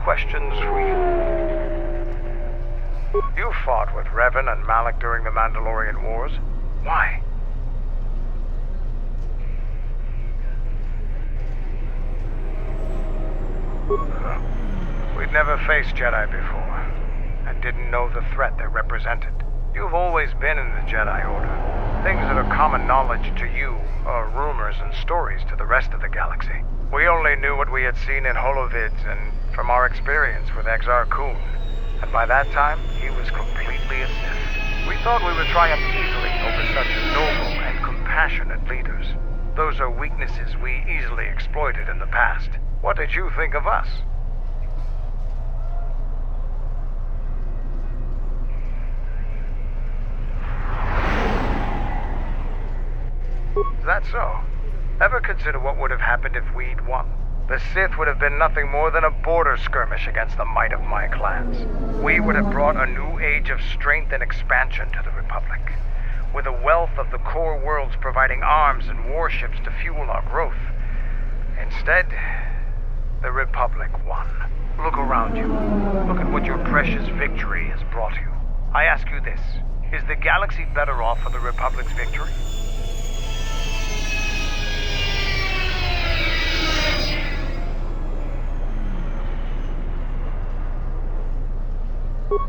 questions for you. You fought with Revan and Malak during the Mandalorian Wars. Why? We'd never faced Jedi before, and didn't know the threat they represented. You've always been in the Jedi Order. Things that are common knowledge to you are rumors and stories to the rest of the galaxy. We only knew what we had seen in holovids and from our experience with Exar Kun. And by that time, he was completely a Sith. We thought we would triumph easily over such noble and compassionate leaders. Those are weaknesses we easily exploited in the past. What did you think of us? Is that so? Ever consider what would have happened if we'd won? The Sith would have been nothing more than a border skirmish against the might of my clans. We would have brought a new age of strength and expansion to the Republic, with a wealth of the core worlds providing arms and warships to fuel our growth. Instead, the Republic won. Look around you. Look at what your precious victory has brought you. I ask you this, is the galaxy better off for the Republic's victory?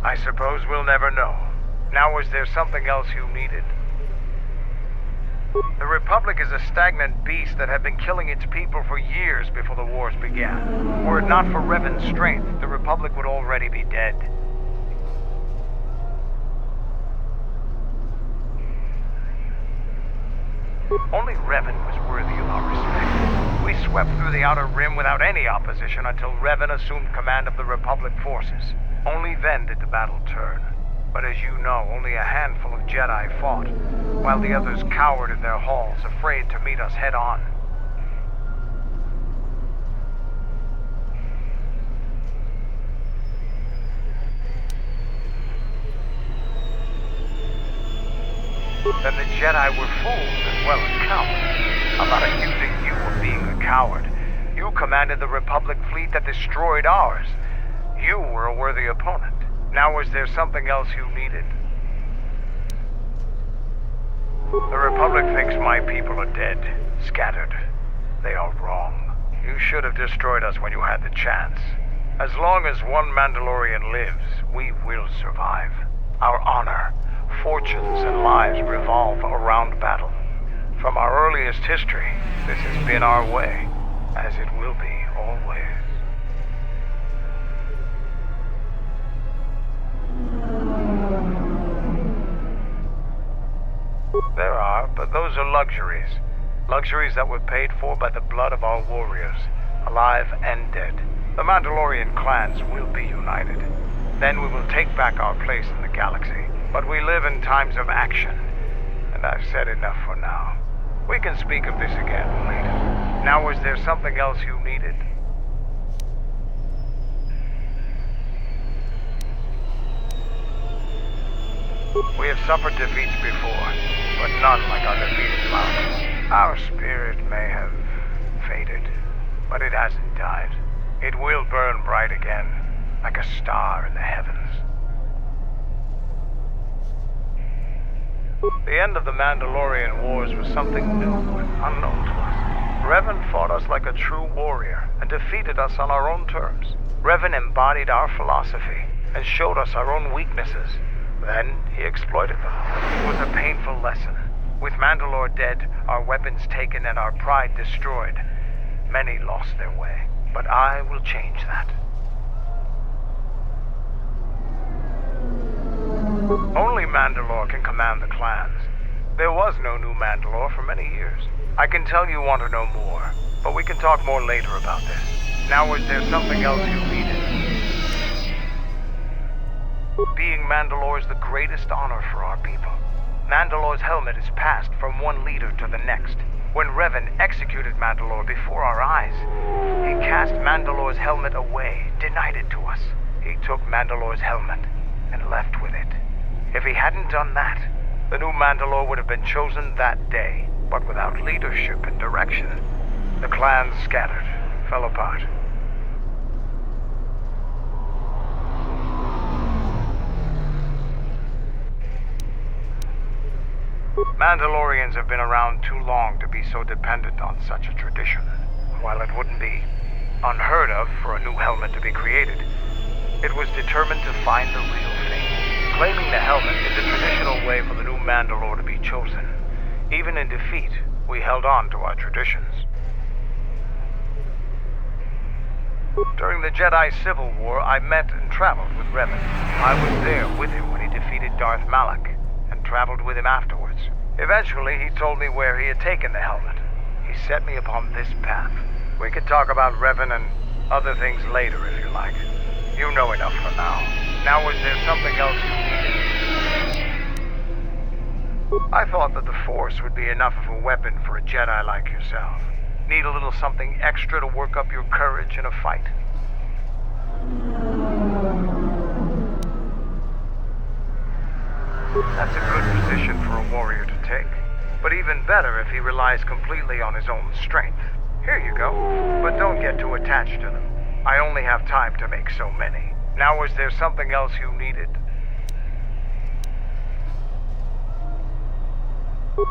I suppose we'll never know. Now, is there something else you needed? The Republic is a stagnant beast that had been killing its people for years before the wars began. Were it not for Revan's strength, the Republic would already be dead. Only Revan was worthy of our respect. We swept through the Outer Rim without any opposition until Revan assumed command of the Republic forces. Only then did the battle turn. But as you know, only a handful of Jedi fought, while the others cowered in their halls, afraid to meet us head-on. Then the Jedi were fools as well as cowards. I'm not accusing you of being a coward. You commanded the Republic fleet that destroyed ours. You were a worthy opponent. Now, is there something else you needed? The Republic thinks my people are dead, scattered. They are wrong. You should have destroyed us when you had the chance. As long as one Mandalorian lives, we will survive. Our honor, fortunes, and lives revolve around battle. From our earliest history, this has been our way, as it will be always. There are, but those are luxuries. Luxuries that were paid for by the blood of our warriors, alive and dead. The Mandalorian clans will be united. Then we will take back our place in the galaxy. But we live in times of action, and I've said enough for now. We can speak of this again later. Now, is there something else you needed? We have suffered defeats before, but none like our defeated mountains. Our spirit may have faded, but it hasn't died. It will burn bright again, like a star in the heavens. The end of the Mandalorian Wars was something new and unknown to us. Revan fought us like a true warrior and defeated us on our own terms. Revan embodied our philosophy and showed us our own weaknesses. Then he exploited them. It was a painful lesson. With Mandalore dead, our weapons taken, and our pride destroyed, many lost their way. But I will change that. Only Mandalore can command the clans. There was no new Mandalore for many years. I can tell you want to know more, but we can talk more later about this. Now, is there something else you needed? Being Mandalore is the greatest honor for our people. Mandalore's helmet is passed from one leader to the next. When Revan executed Mandalore before our eyes, he cast Mandalore's helmet away, denied it to us. He took Mandalore's helmet and left with it. If he hadn't done that, the new Mandalore would have been chosen that day. But without leadership and direction, the clans scattered, fell apart. Mandalorians have been around too long to be so dependent on such a tradition. While it wouldn't be unheard of for a new helmet to be created, it was determined to find the real thing. Claiming the helmet is a traditional way for the new Mandalore to be chosen. Even in defeat, we held on to our traditions. During the Jedi Civil War, I met and traveled with Revan. I was there with him when he defeated Darth Malak, and traveled with him afterwards. Eventually, he told me where he had taken the helmet. He set me upon this path. We could talk about Revan and other things later if you like. You know enough for now. Now, is there something else you needed? I thought that the Force would be enough of a weapon for a Jedi like yourself. Need a little something extra to work up your courage in a fight? That's a good position for a warrior to take. But even better if he relies completely on his own strength. Here you go. But don't get too attached to them. I only have time to make so many. Now, is there something else you needed?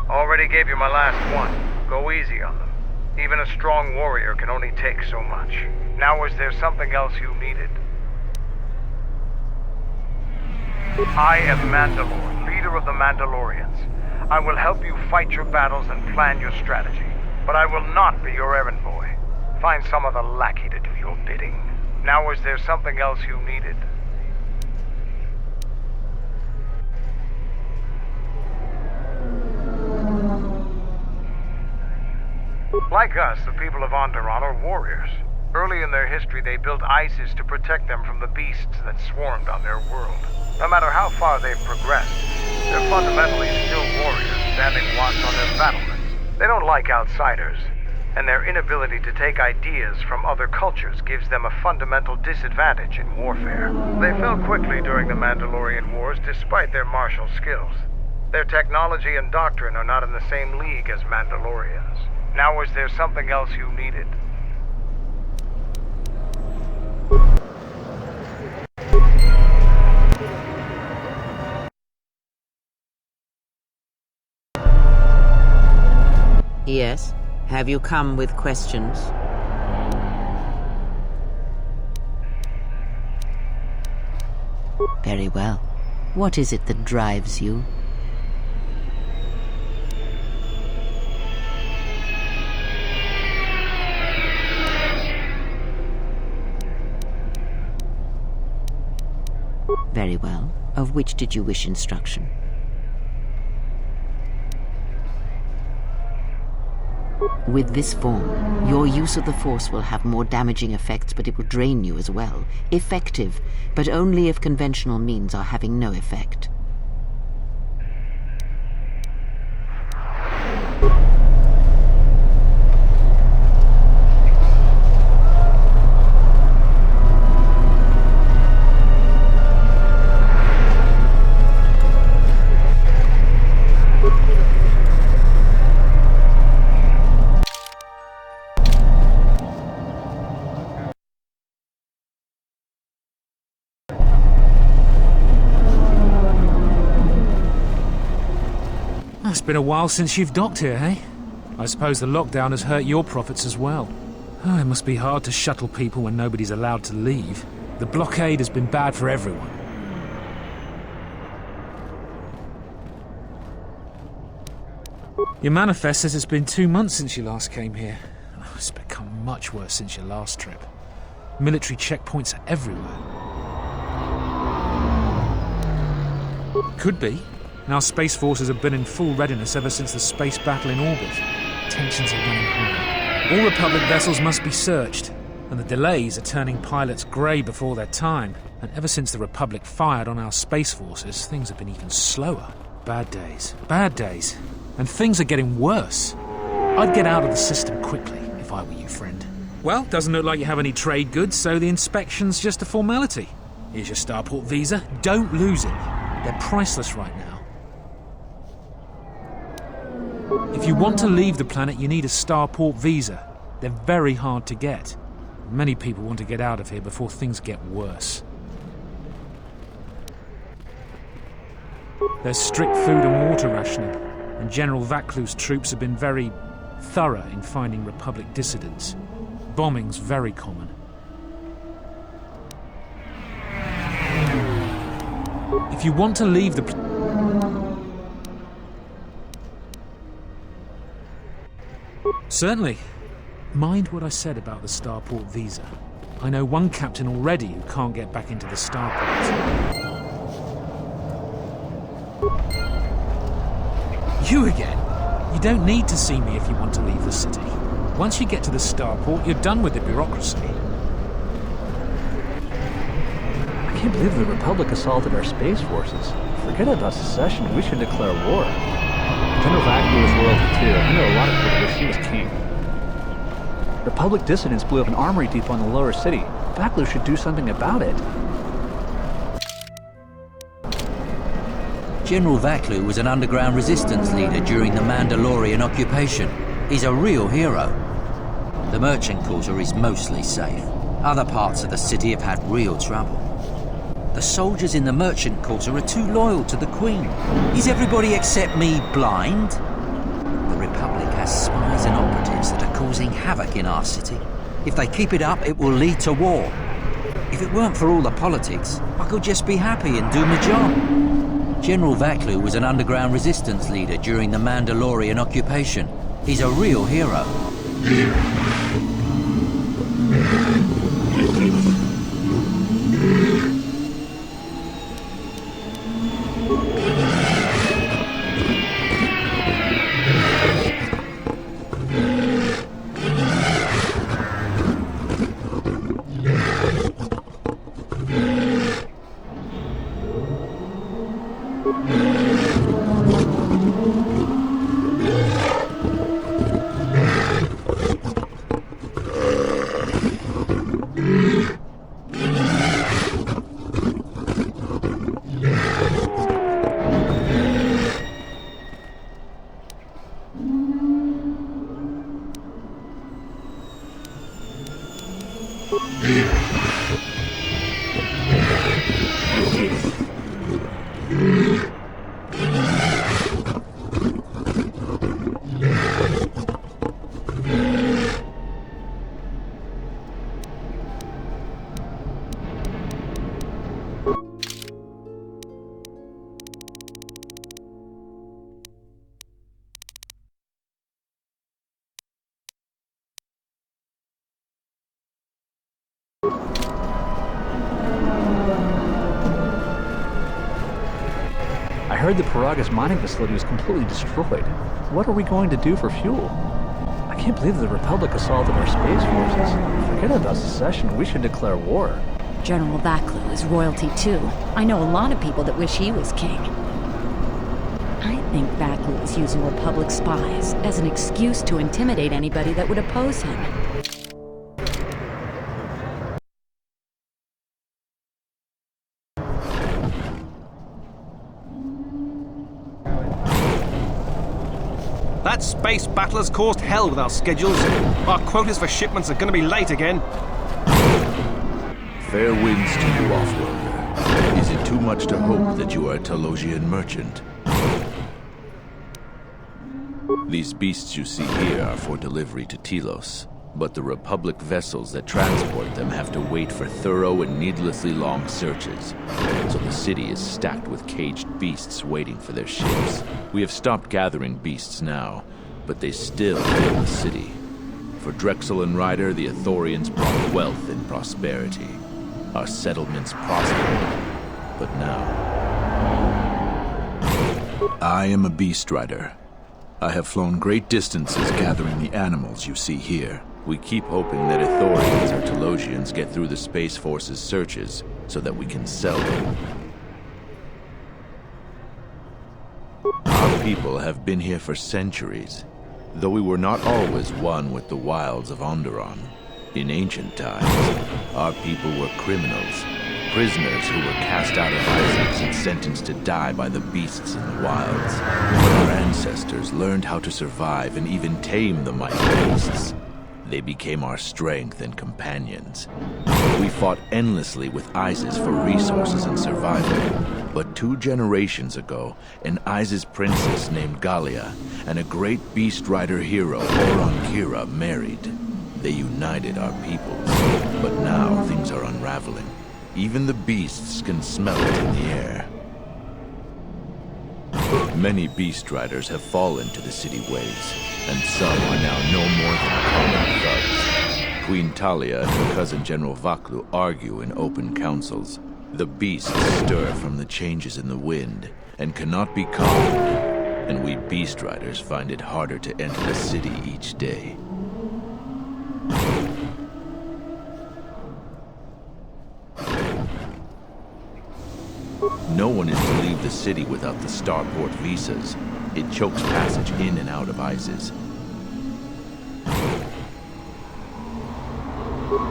Already gave you my last one. Go easy on them. Even a strong warrior can only take so much. Now, is there something else you needed? I am Mandalore, leader of the Mandalorians. I will help you fight your battles and plan your strategy. But I will not be your errand boy. Find some other lackey to do your bidding. Now, is there something else you needed? Like us, the people of Onderon are warriors. Early in their history, they built ISIS to protect them from the beasts that swarmed on their world. No matter how far they've progressed, they're fundamentally still warriors standing watch on their battlements. They don't like outsiders, and their inability to take ideas from other cultures gives them a fundamental disadvantage in warfare. They fell quickly during the Mandalorian Wars despite their martial skills. Their technology and doctrine are not in the same league as Mandalorians. Now, is there something else you needed? Yes? Have you come with questions? Very well. What is it that drives you? Very well. Of which did you wish instruction? With this form, your use of the Force will have more damaging effects, but it will drain you as well. Effective, but only if conventional means are having no effect. It's been a while since you've docked here, eh? I suppose the lockdown has hurt your profits as well. Oh, it must be hard to shuttle people when nobody's allowed to leave. The blockade has been bad for everyone. Your manifest says it's been 2 months since you last came here. Oh, it's become much worse since your last trip. Military checkpoints are everywhere. Could be. Our space forces have been in full readiness ever since the space battle in orbit. Tensions are running high. All Republic vessels must be searched, and the delays are turning pilots grey before their time. And ever since the Republic fired on our space forces, things have been even slower. Bad days. Bad days. And things are getting worse. I'd get out of the system quickly, if I were you, friend. Well, doesn't look like you have any trade goods, so the inspection's just a formality. Here's your starport visa. Don't lose it. They're priceless right now. If you want to leave the planet, you need a starport visa. They're very hard to get. Many people want to get out of here before things get worse. There's strict food and water rationing, and General Vaklu's troops have been very thorough in finding Republic dissidents. Bombing's very common. If you want to leave the... Certainly. Mind what I said about the starport visa. I know one captain already who can't get back into the starport. You again? You don't need to see me if you want to leave the city. Once you get to the starport, you're done with the bureaucracy. I can't believe the Republic assaulted our space forces. Forget about secession, we should declare war. General Vaklu is royalty too. I know a lot of people wish he was king. Republic dissidents blew up an armory depot in the lower city. Vaklu should do something about it. General Vaklu was an underground resistance leader during the Mandalorian occupation. He's a real hero. The merchant quarter is mostly safe. Other parts of the city have had real trouble. The soldiers in the merchant quarter are too loyal to the Queen. Is everybody except me blind? The Republic has spies and operatives that are causing havoc in our city. If they keep it up, it will lead to war. If it weren't for all the politics, I could just be happy and do my job. General Vaklu was an underground resistance leader during the Mandalorian occupation. He's a real hero. I heard the Paragas mining facility was completely destroyed. What are we going to do for fuel? I can't believe the Republic assaulted our space forces. Forget about secession, we should declare war. General Vaklu is royalty too. I know a lot of people that wish he was king. I think Vaklu is using Republic spies as an excuse to intimidate anybody that would oppose him. That space battle has caused hell with our schedules. Our quotas for shipments are going to be late again. Fair winds to you, Offworlder. Is it too much to hope that you are a Telosian merchant? These beasts you see here are for delivery to Telos, but the Republic vessels that transport them have to wait for thorough and needlessly long searches. So the city is stacked with caged beasts waiting for their ships. We have stopped gathering beasts now, but they still fill the city. For Drexel and Ryder, the Ithorians brought wealth and prosperity. Our settlements prospered, but now... I am a beast rider. I have flown great distances gathering the animals you see here. We keep hoping that Ithorians or Telosians get through the Space Force's searches so that we can sell them. Our people have been here for centuries, though we were not always one with the wilds of Onderon. In ancient times, our people were criminals, prisoners who were cast out of Isaacs and sentenced to die by the beasts in the wilds. But our ancestors learned how to survive and even tame the mighty beasts. They became our strength and companions. We fought endlessly with Isis for resources and survival. But 2 generations ago, an Isis princess named Galia and a great beast rider hero, Oron Kira, married. They united our peoples, but now things are unraveling. Even the beasts can smell it in the air. Many beast riders have fallen to the city ways, and some are now no more than common thugs. Queen Talia and her cousin General Vaklu argue in open councils. The beasts stir from the changes in the wind and cannot be calmed, and we beast riders find it harder to enter the city each day. No one is to leave the city without the starport visas. It chokes passage in and out of Isis.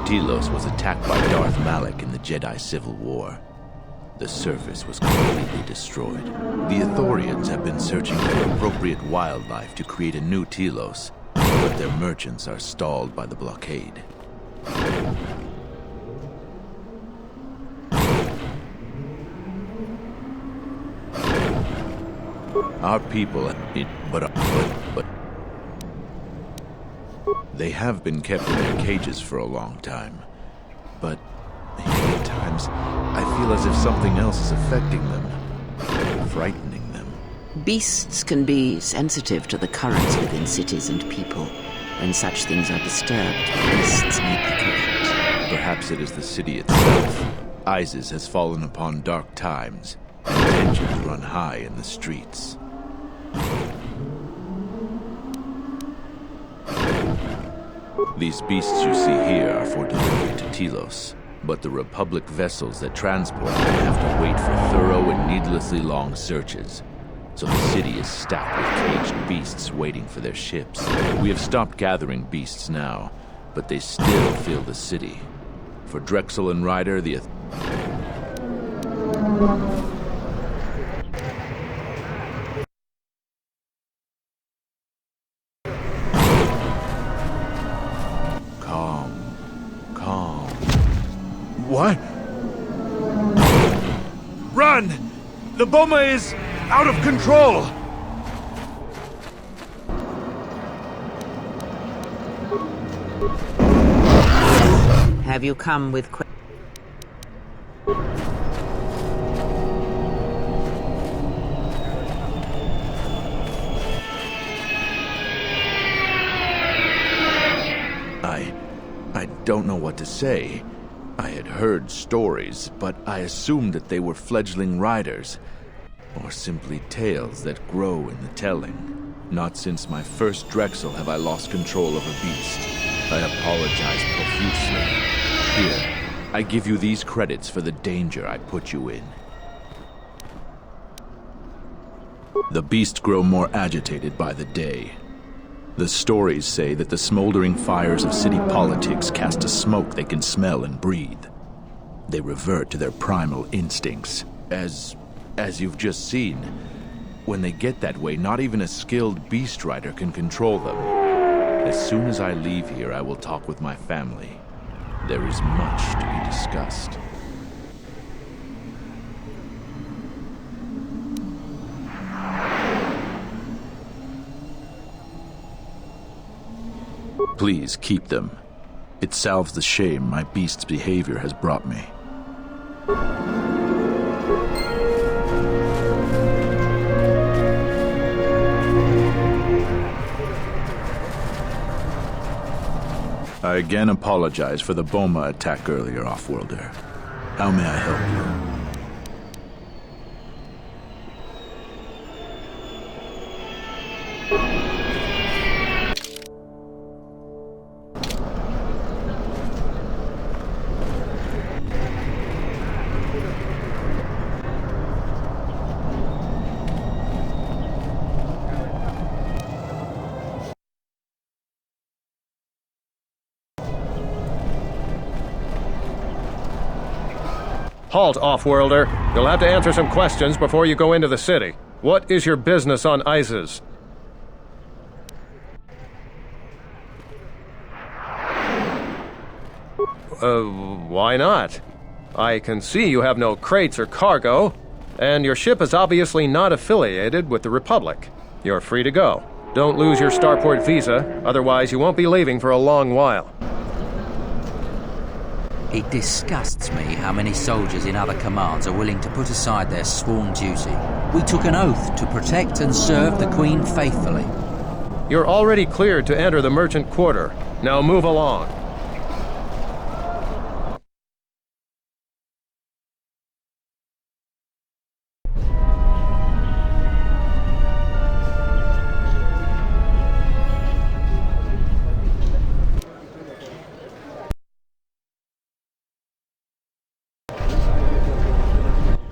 Telos was attacked by Darth Malak in the Jedi Civil War. The surface was completely destroyed. The Ithorians have been searching for appropriate wildlife to create a new Telos, but their merchants are stalled by the blockade. Our people, but they have been kept in their cages for a long time. But at times, I feel as if something else is affecting them, frightening them. Beasts can be sensitive to the currents within cities and people. When such things are disturbed, beasts make the correct. Perhaps it is the city itself. Isis has fallen upon dark times, and tensions run high in the streets. These beasts you see here are for delivery to Telos, but the Republic vessels that transport them have to wait for thorough and needlessly long searches. So the city is stacked with caged beasts waiting for their ships. We have stopped gathering beasts now, but they still fill the city. For Drexel and Ryder, the What? Run! The bomber is out of control! Have you come with I don't know what to say. I had heard stories, but I assumed that they were fledgling riders, or simply tales that grow in the telling. Not since my first Drexel have I lost control of a beast. I apologize profusely. Here, I give you these credits for the danger I put you in. The beasts grow more agitated by the day. The stories say that the smoldering fires of city politics cast a smoke they can smell and breathe. They revert to their primal instincts, as you've just seen. When they get that way, not even a skilled beast rider can control them. As soon as I leave here, I will talk with my family. There is much to be discussed. Please keep them. It salves the shame my beast's behavior has brought me. I again apologize for the Boma attack earlier, Offworlder. How may I help you? Halt, Offworlder. You'll have to answer some questions before you go into the city. What is your business on Isis? Why not? I can see you have no crates or cargo. And your ship is obviously not affiliated with the Republic. You're free to go. Don't lose your starport visa, otherwise you won't be leaving for a long while. It disgusts me how many soldiers in other commands are willing to put aside their sworn duty. We took an oath to protect and serve the Queen faithfully. You're already cleared to enter the merchant quarter. Now move along.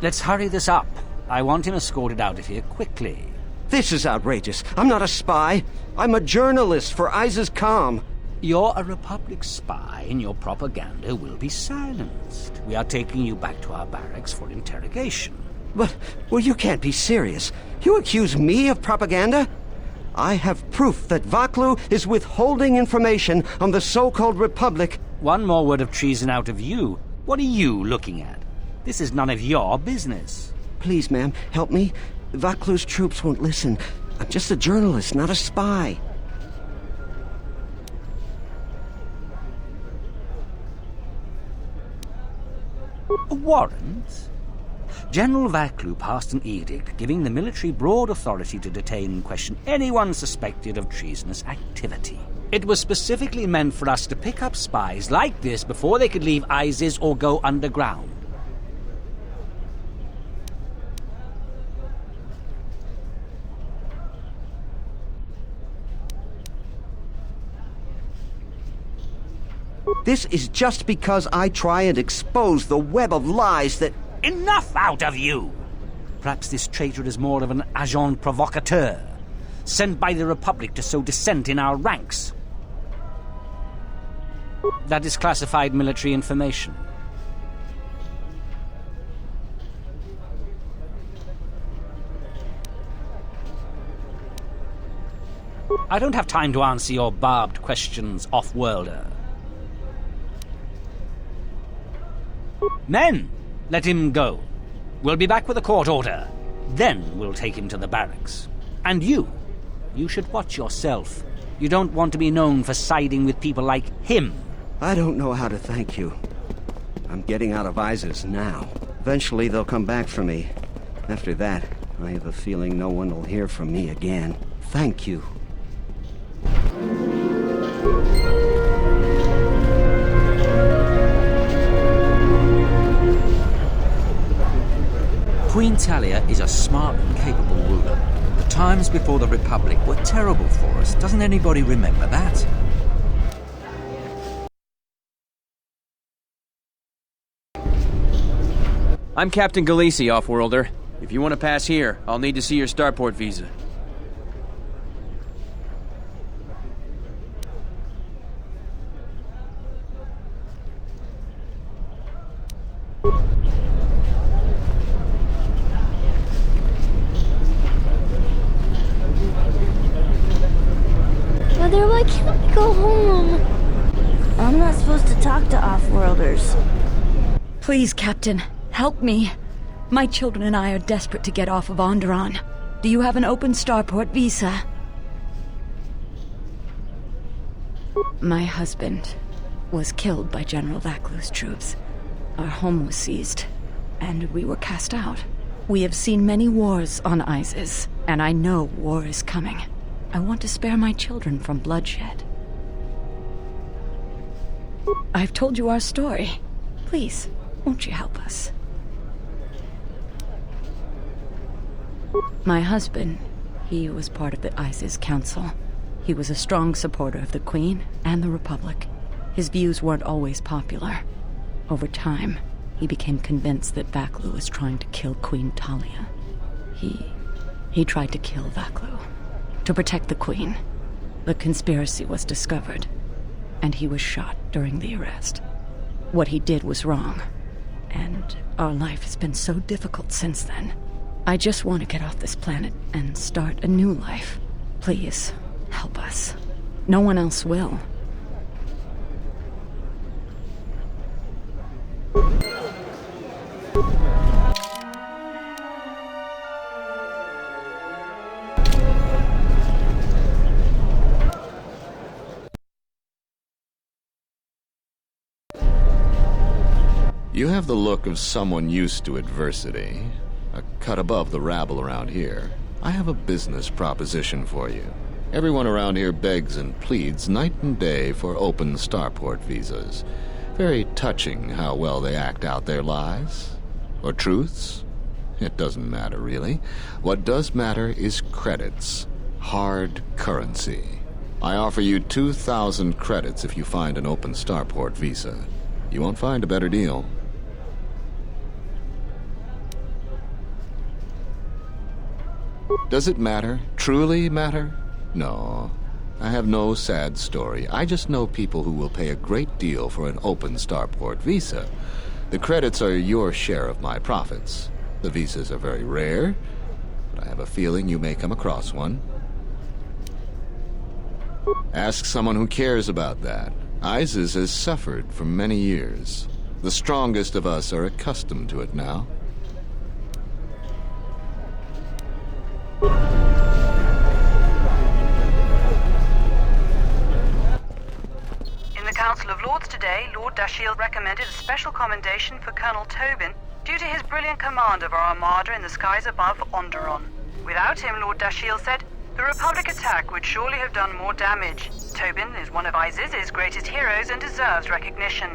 Let's hurry this up. I want him escorted out of here quickly. This is outrageous. I'm not a spy. I'm a journalist for ISIS-Com. You're a Republic spy, and your propaganda will be silenced. We are taking you back to our barracks for interrogation. But, well, you can't be serious. You accuse me of propaganda? I have proof that Vaklu is withholding information on the so-called Republic. One more word of treason out of you. What are you looking at? This is none of your business. Please, ma'am, help me. Vaklu's troops won't listen. I'm just a journalist, not a spy. A warrant? General Vaklu passed an edict giving the military broad authority to detain and question anyone suspected of treasonous activity. It was specifically meant for us to pick up spies like this before they could leave ISIS or go underground. This is just because I try and expose the web of lies that... Enough out of you! Perhaps this traitor is more of an agent provocateur, sent by the Republic to sow dissent in our ranks. That is classified military information. I don't have time to answer your barbed questions, off-worlder. Men, let him go. We'll be back with a court order. Then we'll take him to the barracks. And you should watch yourself. You don't want to be known for siding with people like him. I don't know how to thank you. I'm getting out of ISIS now. Eventually they'll come back for me. After that, I have a feeling no one will hear from me again. Thank you. Queen Talia is a smart and capable ruler. The times before the Republic were terrible for us. Doesn't anybody remember that? I'm Captain Galisi, off-worlder. If you want to pass here, I'll need to see your starport visa. Mother, why can't we go home? I'm not supposed to talk to off-worlders. Please, Captain, help me. My children and I are desperate to get off of Onderon. Do you have an open starport visa? My husband was killed by General Vaklu's troops. Our home was seized, and we were cast out. We have seen many wars on ISIS, and I know war is coming. I want to spare my children from bloodshed. I've told you our story. Please, won't you help us? My husband, he was part of the ISIS Council. He was a strong supporter of the Queen and the Republic. His views weren't always popular. Over time, he became convinced that Vaklu was trying to kill Queen Talia. He tried to kill Vaklu. To protect the Queen. The conspiracy was discovered, and he was shot during the arrest. What he did was wrong, and our life has been so difficult since then. I just want to get off this planet and start a new life. Please, help us. No one else will. You have the look of someone used to adversity, a cut above the rabble around here. I have a business proposition for you. Everyone around here begs and pleads night and day for open starport visas. Very touching how well they act out their lies. Or truths. It doesn't matter, really. What does matter is credits. Hard currency. I offer you 2,000 credits if you find an open starport visa. You won't find a better deal. Does it matter? Truly matter? No. I have no sad story. I just know people who will pay a great deal for an open starport visa. The credits are your share of my profits. The visas are very rare, but I have a feeling you may come across one. Ask someone who cares about that. Isis has suffered for many years. The strongest of us are accustomed to it now. In the Council of Lords today, Lord Dashiell recommended a special commendation for Colonel Tobin due to his brilliant command of our armada in the skies above Onderon. Without him, Lord Dashiell said, the Republic attack would surely have done more damage. Tobin is one of Isis's greatest heroes and deserves recognition.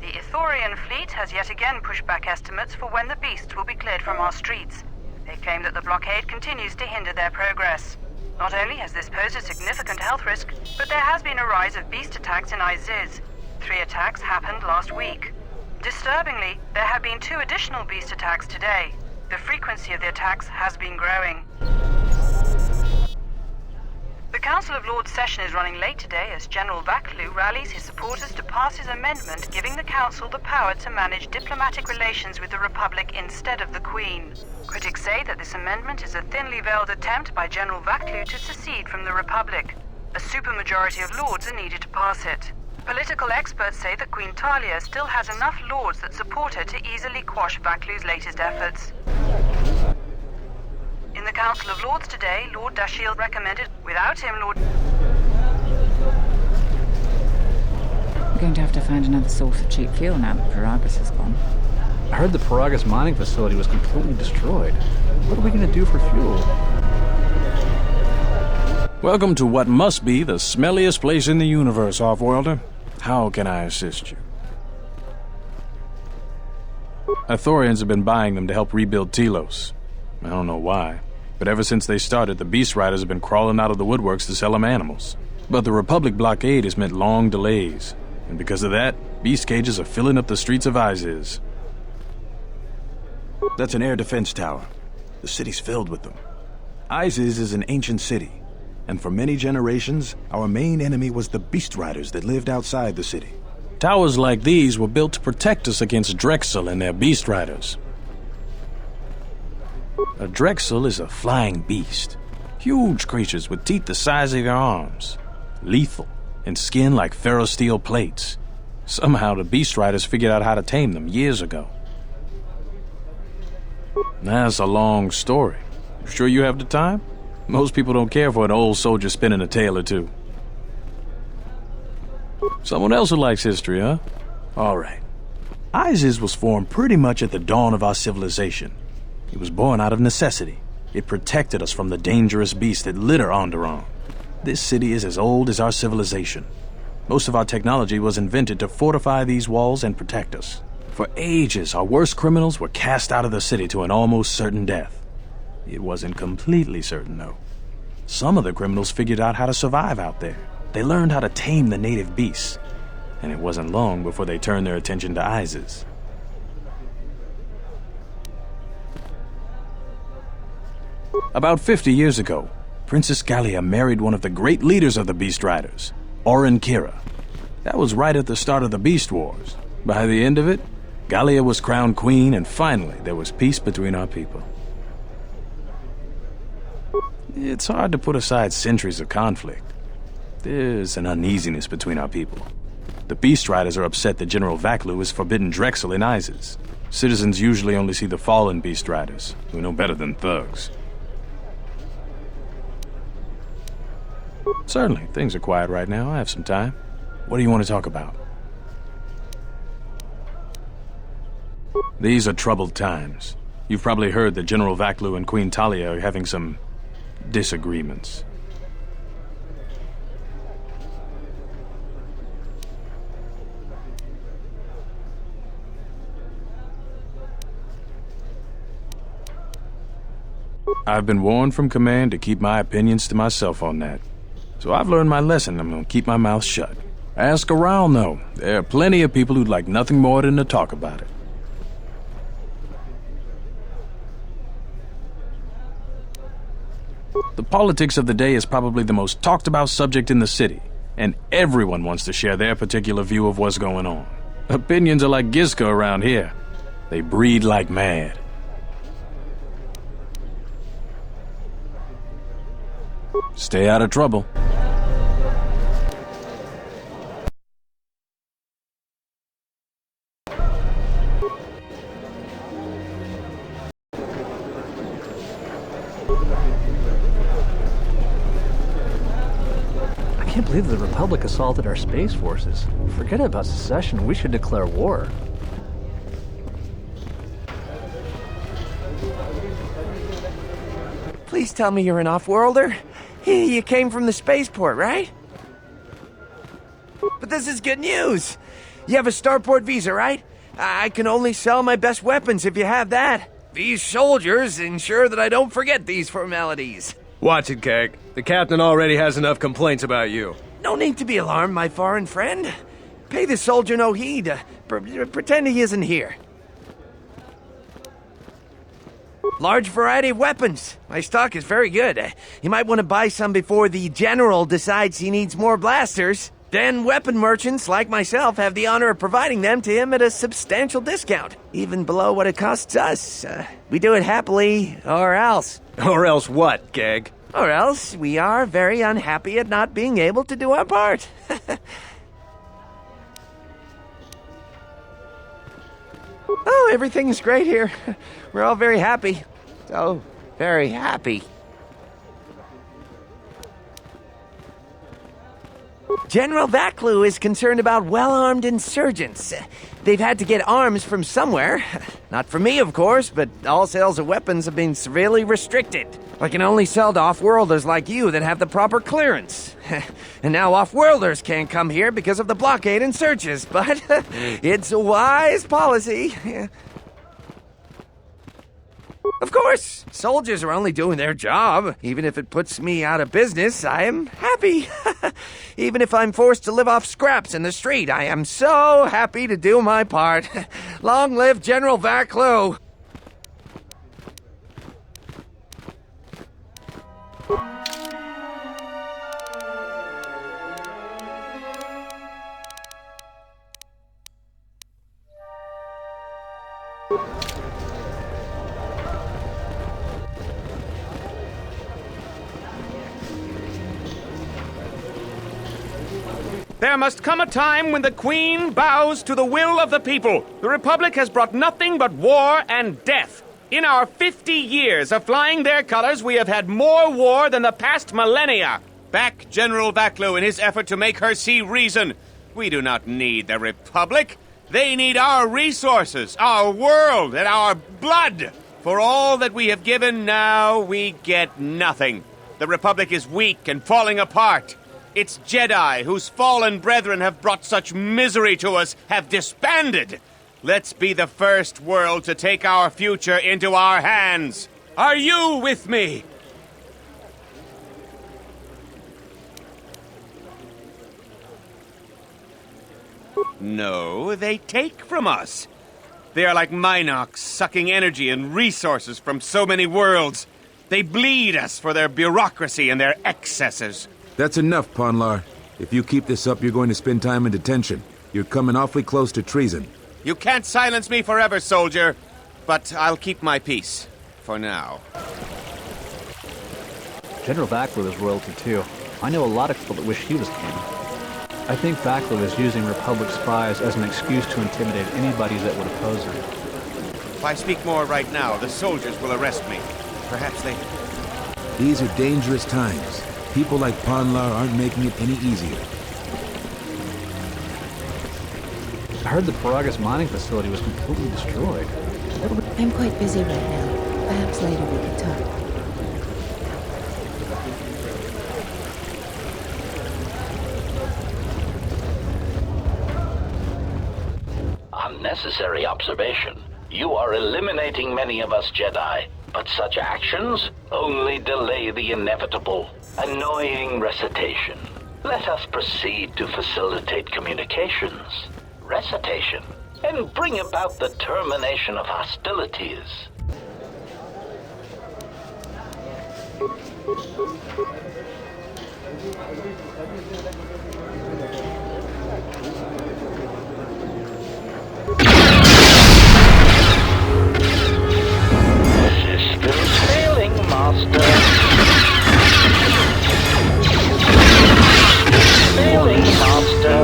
The Ithorian fleet has yet again pushed back estimates for when the beasts will be cleared from our streets. They claim that the blockade continues to hinder their progress. Not only has this posed a significant health risk, but there has been a rise of beast attacks in Isis. 3 attacks happened last week. Disturbingly, there have been 2 additional beast attacks today. The frequency of the attacks has been growing. The Council of Lords session is running late today as General Vaklu rallies his supporters to pass his amendment giving the Council the power to manage diplomatic relations with the Republic instead of the Queen. Critics say that this amendment is a thinly veiled attempt by General Vaklu to secede from the Republic. A supermajority of Lords are needed to pass it. Political experts say that Queen Talia still has enough Lords that support her to easily quash Vaklu's latest efforts. In the Council of Lords today, Lord Dashiell recommended, without him, Lord... We're going to have to find another source of cheap fuel now that Paragus is gone. I heard the Paragus mining facility was completely destroyed. What are we going to do for fuel? Welcome to what must be the smelliest place in the universe, Offworlder. How can I assist you? Ithorians have been buying them to help rebuild Telos. I don't know why, but ever since they started, the Beast Riders have been crawling out of the woodworks to sell them animals. But the Republic blockade has meant long delays, and because of that, beast cages are filling up the streets of Isis. That's an air defense tower. The city's filled with them. Isis is an ancient city, and for many generations, our main enemy was the Beast Riders that lived outside the city. Towers like these were built to protect us against Drexel and their Beast Riders. A Drexel is a flying beast. Huge creatures with teeth the size of your arms. Lethal, and skin like ferrosteel plates. Somehow the Beast Riders figured out how to tame them years ago. That's a long story. You sure you have the time? Most people don't care for an old soldier spinning a tale or two. Someone else who likes history, huh? All right. Isis was formed pretty much at the dawn of our civilization. It was born out of necessity. It protected us from the dangerous beasts that litter Onderon. This city is as old as our civilization. Most of our technology was invented to fortify these walls and protect us. For ages, our worst criminals were cast out of the city to an almost certain death. It wasn't completely certain, though. Some of the criminals figured out how to survive out there. They learned how to tame the native beasts, and it wasn't long before they turned their attention to Isis. About 50 years ago, Princess Gallia married one of the great leaders of the Beast Riders, Orin Kira. That was right at the start of the Beast Wars. By the end of it, Gallia was crowned queen, and finally there was peace between our people. It's hard to put aside centuries of conflict. There's an uneasiness between our people. The Beast Riders are upset that General Vaklu has forbidden Drexel in Isis. Citizens usually only see the fallen Beast Riders, who know better than thugs. Certainly, things are quiet right now. I have some time. What do you want to talk about? These are troubled times. You've probably heard that General Vaklu and Queen Talia are having some disagreements. I've been warned from command to keep my opinions to myself on that. So I've learned my lesson. I'm gonna keep my mouth shut. Ask around, though. There are plenty of people who'd like nothing more than to talk about it. The politics of the day is probably the most talked about subject in the city, and everyone wants to share their particular view of what's going on. Opinions are like Gizka around here. They breed like mad. Stay out of trouble. I can't believe the Republic assaulted our space forces. Forget about secession, we should declare war. Please tell me you're an off-worlder. You came from the spaceport, right? But this is good news. You have a starport visa, right? I can only sell my best weapons if you have that. These soldiers ensure that I don't forget these formalities. Watch it, Keg. The captain already has enough complaints about you. No need to be alarmed, my foreign friend. Pay the soldier no heed. Pretend he isn't here. Large variety of weapons. My stock is very good. You might want to buy some before the general decides he needs more blasters. Then weapon merchants like myself have the honor of providing them to him at a substantial discount, even below what it costs us. We do it happily, or else. Or else what, Keg? Or else we are very unhappy at not being able to do our part. Oh, everything's great here. We're all very happy. So very happy. General Vaklu is concerned about well-armed insurgents. They've had to get arms from somewhere. Not from me, of course, but all sales of weapons have been severely restricted. I can only sell to off-worlders like you that have the proper clearance. And now off-worlders can't come here because of the blockade and searches, but it's a wise policy. Of course, soldiers are only doing their job. Even if it puts me out of business, I am happy. Even if I'm forced to live off scraps in the street, I am so happy to do my part. Long live General Vaklu! There must come a time when the Queen bows to the will of the people. The Republic has brought nothing but war and death. In our 50 years of flying their colors, we have had more war than the past millennia. Back General Vaklu in his effort to make her see reason. We do not need the Republic. They need our resources, our world, and our blood. For all that we have given, now we get nothing. The Republic is weak and falling apart. Its Jedi, whose fallen brethren have brought such misery to us, have disbanded. Let's be the first world to take our future into our hands. Are you with me? No, they take from us. They are like Minox, sucking energy and resources from so many worlds. They bleed us for their bureaucracy and their excesses. That's enough, Ponlar. If you keep this up, you're going to spend time in detention. You're coming awfully close to treason. You can't silence me forever, soldier. But I'll keep my peace. For now. General Vaklu is royalty too. I know a lot of people that wish he was king. I think Vaklu is using Republic spies as an excuse to intimidate anybody that would oppose him. If I speak more right now, the soldiers will arrest me. Perhaps they... These are dangerous times. People like Ponlar aren't making it any easier. I heard the Paragas mining facility was completely destroyed. I'm quite busy right now. Perhaps later we could talk. Unnecessary observation. You are eliminating many of us Jedi, but such actions only delay the inevitable. Annoying recitation. Let us proceed to facilitate communications. Recitation. And bring about the termination of hostilities. Systems failing, Master. Failing, Master.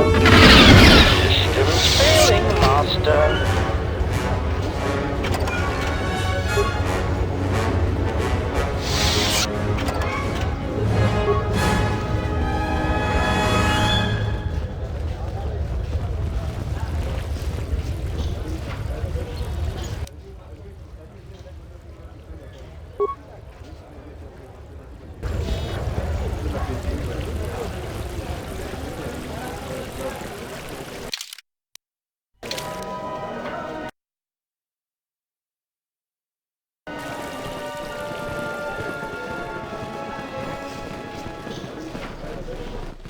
Systems failing, Master.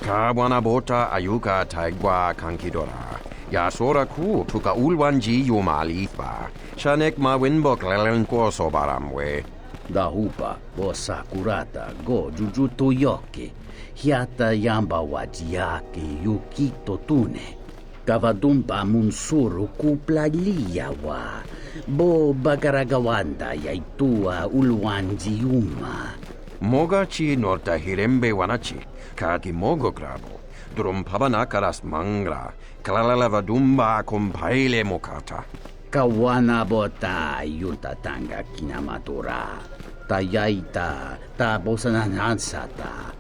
Kawanabota ayuka taigwa kankidora. Yasora ku tuka ulwanji yumalitva. Shanek ma winbok lelenko sobaramwe. Dahupa bo sakurata go jujuto yoke. Hiata yamba wajiyake yukito tune. Kavadumpa munsuru kupla liyawa. Bo bagaragawanda yaitua ulwanji yuma. Mogachi norta hirembe wanachi. Kaki mogo grabo. Drum pabanakaras mangra. Kalalavadumba compaile mokata. Kawana bota yunta tanga kinamatura. Tayaita ta bosananansata.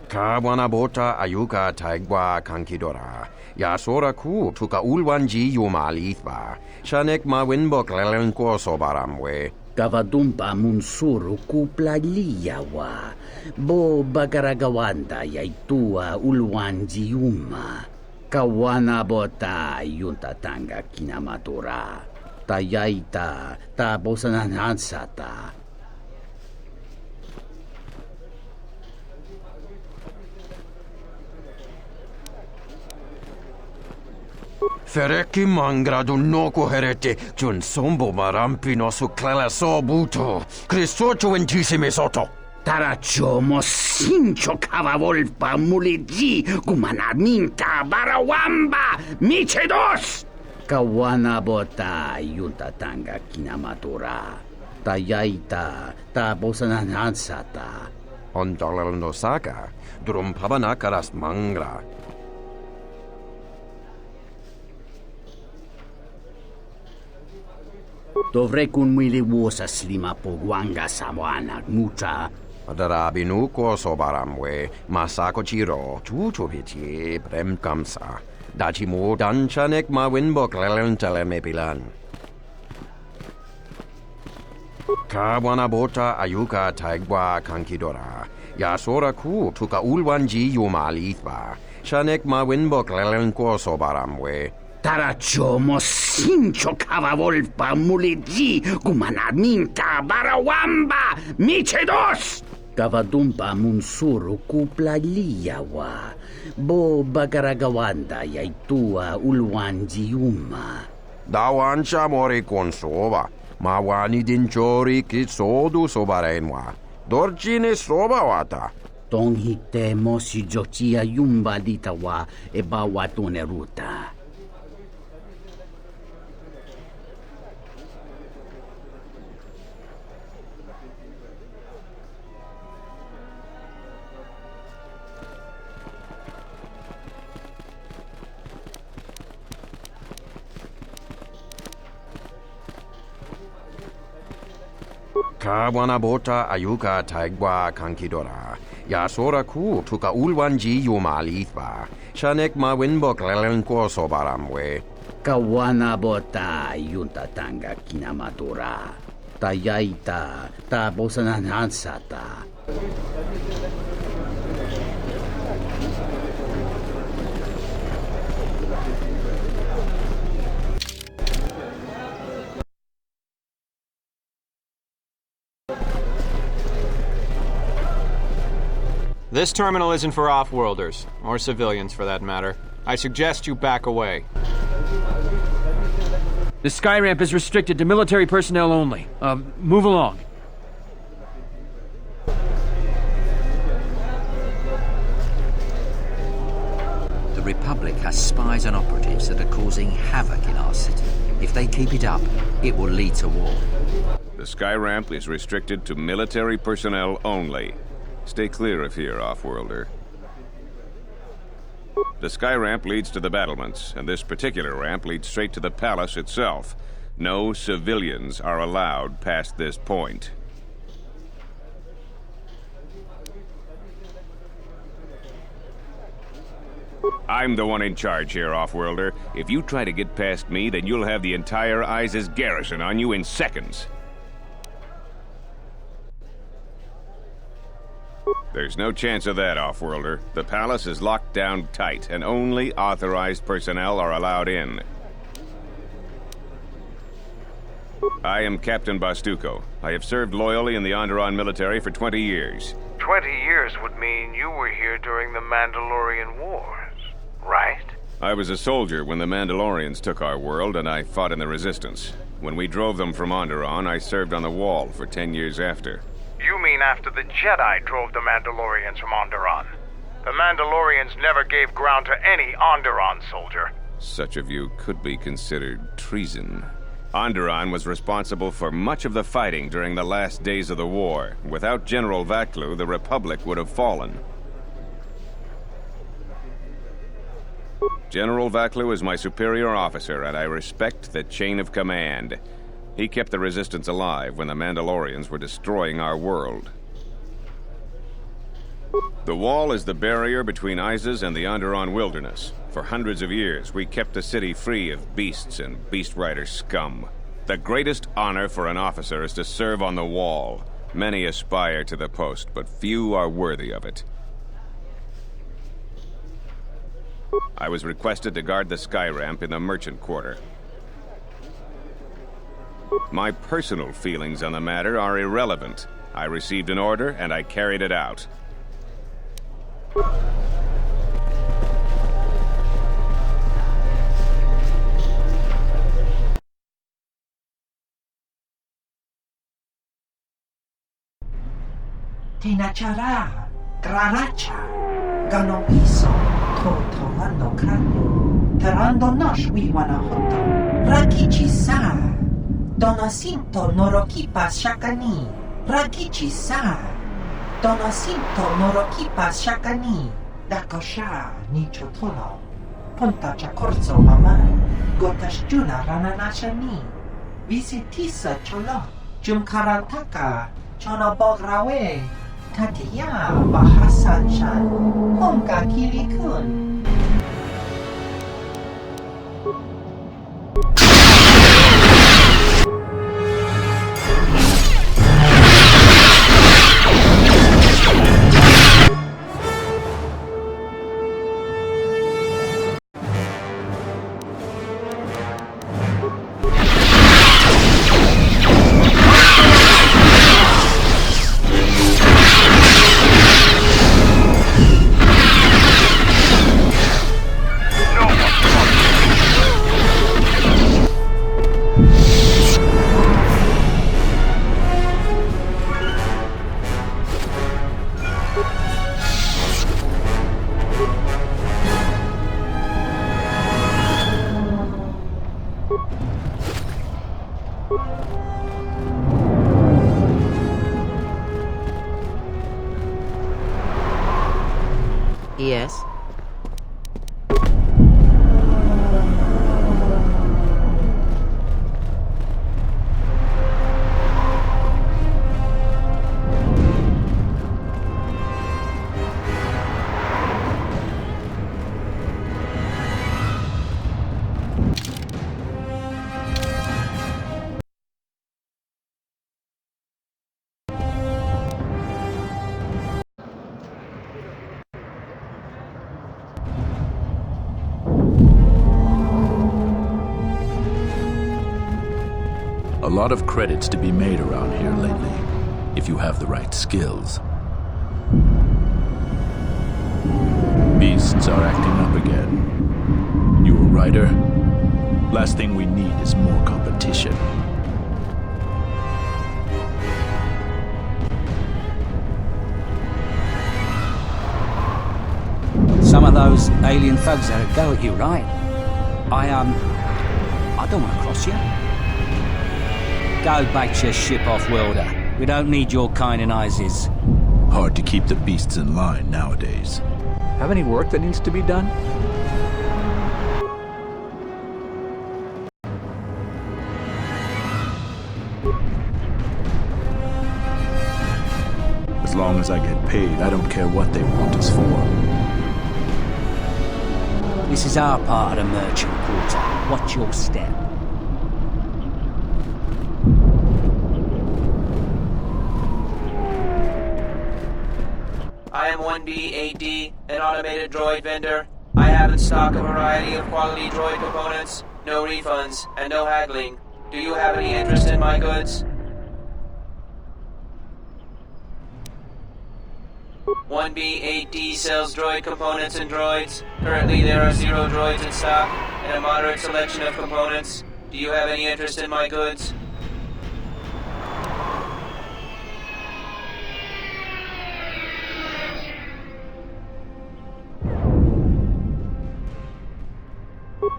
Kawana bota ayuka taigwa kankidora. Yasora ku tuka ulwanji yumalitva. Shanek ma winbok lelenko sobaramwe. Kavadumpa munsuru kupla liyawa. Bo bagaragawanda yaitua ulwanji yuma. Kawana bota yunta tanga kinamatura. Tayaita ta bosananansata. Fereki mangra dunoko herete jun sombo marampino su clela sobuto. Cristocho intissime soto. Tarachomo sincho cavavolpa muligi gumanarminta barawamba michedos. Kawana bota yunta tanga kinamatura. Tayaita ta bosananansata. Ondolel no saga. Drum pabanakaras mangra. Dovrei con miliwosa slima pogwanga sawana mucha. Adarabinu ko sobaramwe. Masako chiro. Chuchupiti prem kamsa. Dachimo danchanek ma winbok lelentele mepilan. Kawana bota ayuka taigwa kankidora. Yasora ku tuka ulwanji yumalitva. Shanek ma winbok lelenko sobaramwe. Tarachomo sincho cavavolpa muligi gumanarminta barawamba michedos. Kavadumpa munsuru kupla liyawa. Bo bagaragawanda yaitua ulwanji yuma. Dawancha mori konsova. Mawani dinchori kitsodu sobarenwa. Dorjine sobawata. Tonghite mosi jochia yumba ditawa e bawatune ruta. Kawana bota ayuka taigwa kankidora. Yasora ku tuka ulwanji yumalithba. Shanek ma winbok lelenko sobaramwe. Kawana bota yunta tanga kinamatura. Tayaita ta bosananansata. This terminal isn't for off-worlders, or civilians for that matter. I suggest you back away. The sky ramp is restricted to military personnel only. Move along. The Republic has spies and operatives that are causing havoc in our city. If they keep it up, it will lead to war. The sky ramp is restricted to military personnel only. Stay clear of here, off-worlder. The sky ramp leads to the battlements, and this particular ramp leads straight to the palace itself. No civilians are allowed past this point. I'm the one in charge here, off-worlder. If you try to get past me, then you'll have the entire ISIS garrison on you in seconds. There's no chance of that, off-worlder. The palace is locked down tight, and only authorized personnel are allowed in. I am Captain Bastuco. I have served loyally in the Onderon military for 20 years. 20 years would mean you were here during the Mandalorian Wars, right? I was a soldier when the Mandalorians took our world, and I fought in the Resistance. When we drove them from Onderon, I served on the Wall for 10 years after. You mean after the Jedi drove the Mandalorians from Onderon? The Mandalorians never gave ground to any Onderon soldier. Such a view could be considered treason. Onderon was responsible for much of the fighting during the last days of the war. Without General Vaklu, the Republic would have fallen. General Vaklu is my superior officer, and I respect the chain of command. He kept the Resistance alive when the Mandalorians were destroying our world. The Wall is the barrier between ISIS and the Onderon wilderness. For hundreds of years, we kept the city free of beasts and beast rider scum. The greatest honor for an officer is to serve on the Wall. Many aspire to the post, but few are worthy of it. I was requested to guard the sky ramp in the merchant quarter. My personal feelings on the matter are irrelevant. I received an order, and I carried it out. Tinachara, Granacha, Gano Piso, Totomando Crane, Terando Nosh Wiwanahoto, Rakichi Sa. Donasinto norokipas shakani. Rakichi sa. Donasinto norokipas shakani. Dakosha ni chotolo. Ponta chakorzo mama. Gotash juna rananashani. Visitisa cholo. Jumkarantaka. Chonobograwe. Tatiya bahasan shan. Honka kilikun. Yes? A lot of credits to be made around here lately, if you have the right skills. Beasts are acting up again. You a rider? Last thing we need is more competition. Some of those alien thugs had a go at you, right? I don't want to cross you. Go back to your ship, off-worlder. We don't need your kind in Isis. Hard to keep the beasts in line nowadays. Have any work that needs to be done? As long as I get paid, I don't care what they want us for. This is our part of the merchant quarter. Watch your step. I am 1B8D, an automated droid vendor. I have in stock a variety of quality droid components, no refunds, and no haggling. Do you have any interest in my goods? 1B8D sells droid components and droids. Currently there are 0 droids in stock, and a moderate selection of components. Do you have any interest in my goods?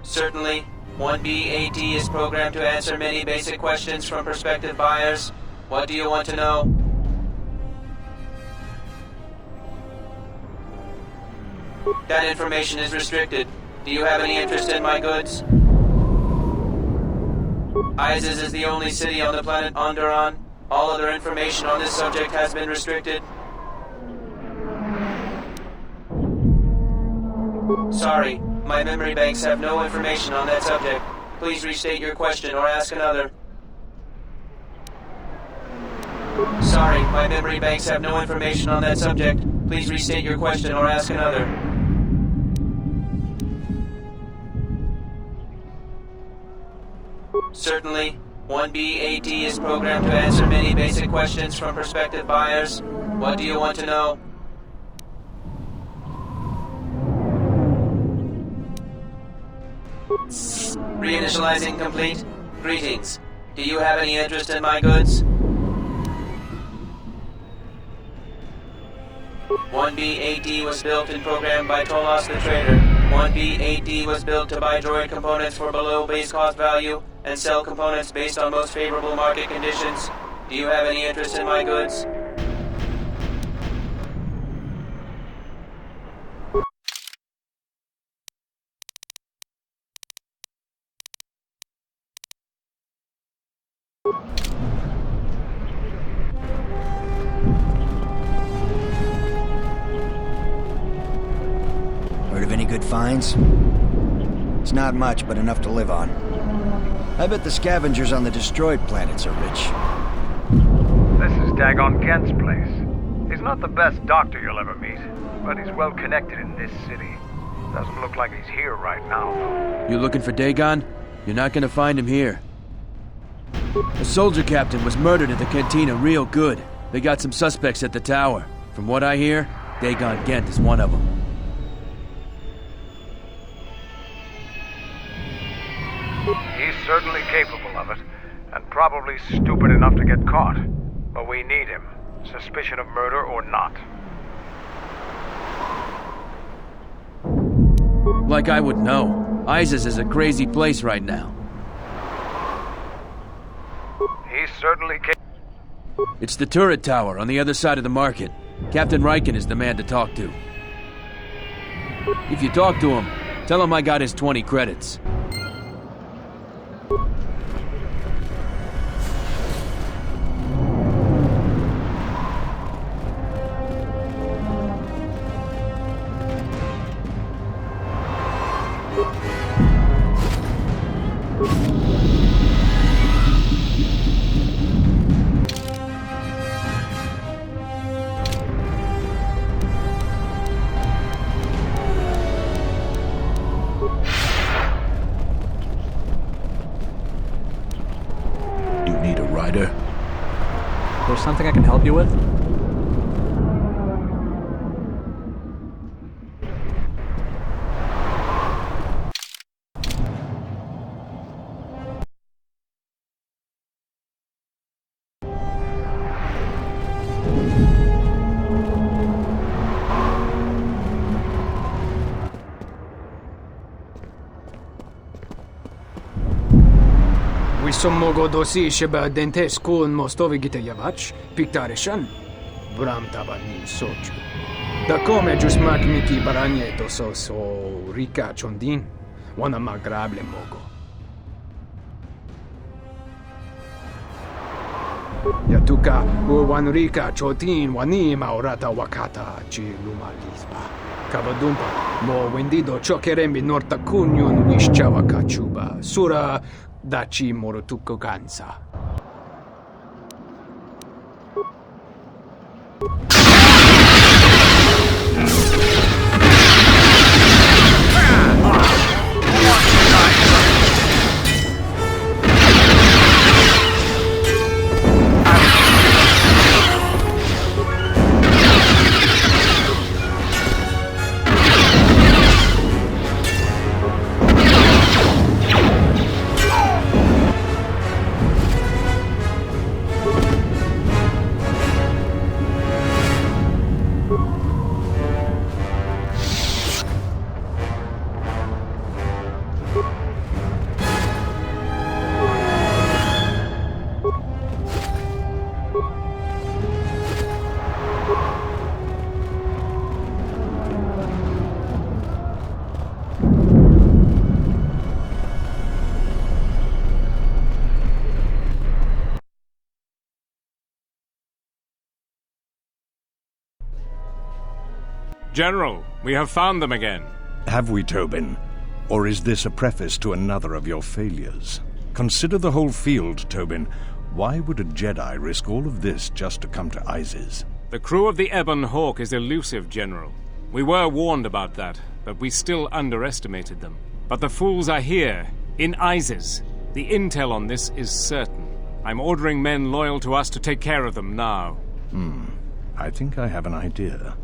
Certainly. 1B8D is programmed to answer many basic questions from prospective buyers. What do you want to know? That information is restricted. Do you have any interest in my goods? Isis is the only city on the planet Onderon. All other information on this subject has been restricted. Sorry, my memory banks have no information on that subject. Please restate your question or ask another. Sorry, my memory banks have no information on that subject. Please restate your question or ask another. Certainly. 1B8D is programmed to answer many basic questions from prospective buyers. What do you want to know? Reinitializing complete. Greetings. Do you have any interest in my goods? 1B8D was built and programmed by Tolos the Trader. 1B8D was built to buy droid components for below base cost value and sell components based on most favorable market conditions. Do you have any interest in my goods? Heard of any good finds? It's not much, but enough to live on. I bet the scavengers on the destroyed planets are rich. This is Dagon Kent's place. He's not the best doctor you'll ever meet, but he's well connected in this city. Doesn't look like he's here right now, though. You looking for Dagon? You're not gonna find him here. A soldier captain was murdered at the cantina real good. They got some suspects at the tower. From what I hear, Dagon Gent is one of them. He's certainly capable of it, and probably stupid enough to get caught. But we need him, suspicion of murder or not. Like I would know. Isis is a crazy place right now. He's certainly capable. It's the turret tower on the other side of the market. Captain Reskin is the man to talk to. If you talk to him, tell him I got his 20 credits. mogo dosi sheba dentes kun mostovi gite yavach, piktarishan, bram tabanin soju. Da come jusmak miki baranye doso so rika chondin, wana magrable mogo. Yatuka wanrika chotin wani maurata wakata chi lumalispa. Kavadumpa mo wendido chokerembi norta kunyun wishchawa kachuba. Sura dachi morotuko gansa. General, we have found them again. Have we, Tobin? Or is this a preface to another of your failures? Consider the whole field, Tobin. Why would a Jedi risk all of this just to come to Isis? The crew of the Ebon Hawk is elusive, General. We were warned about that, but we still underestimated them. But the fools are here, in Isis. The intel on this is certain. I'm ordering men loyal to us to take care of them now. I think I have an idea.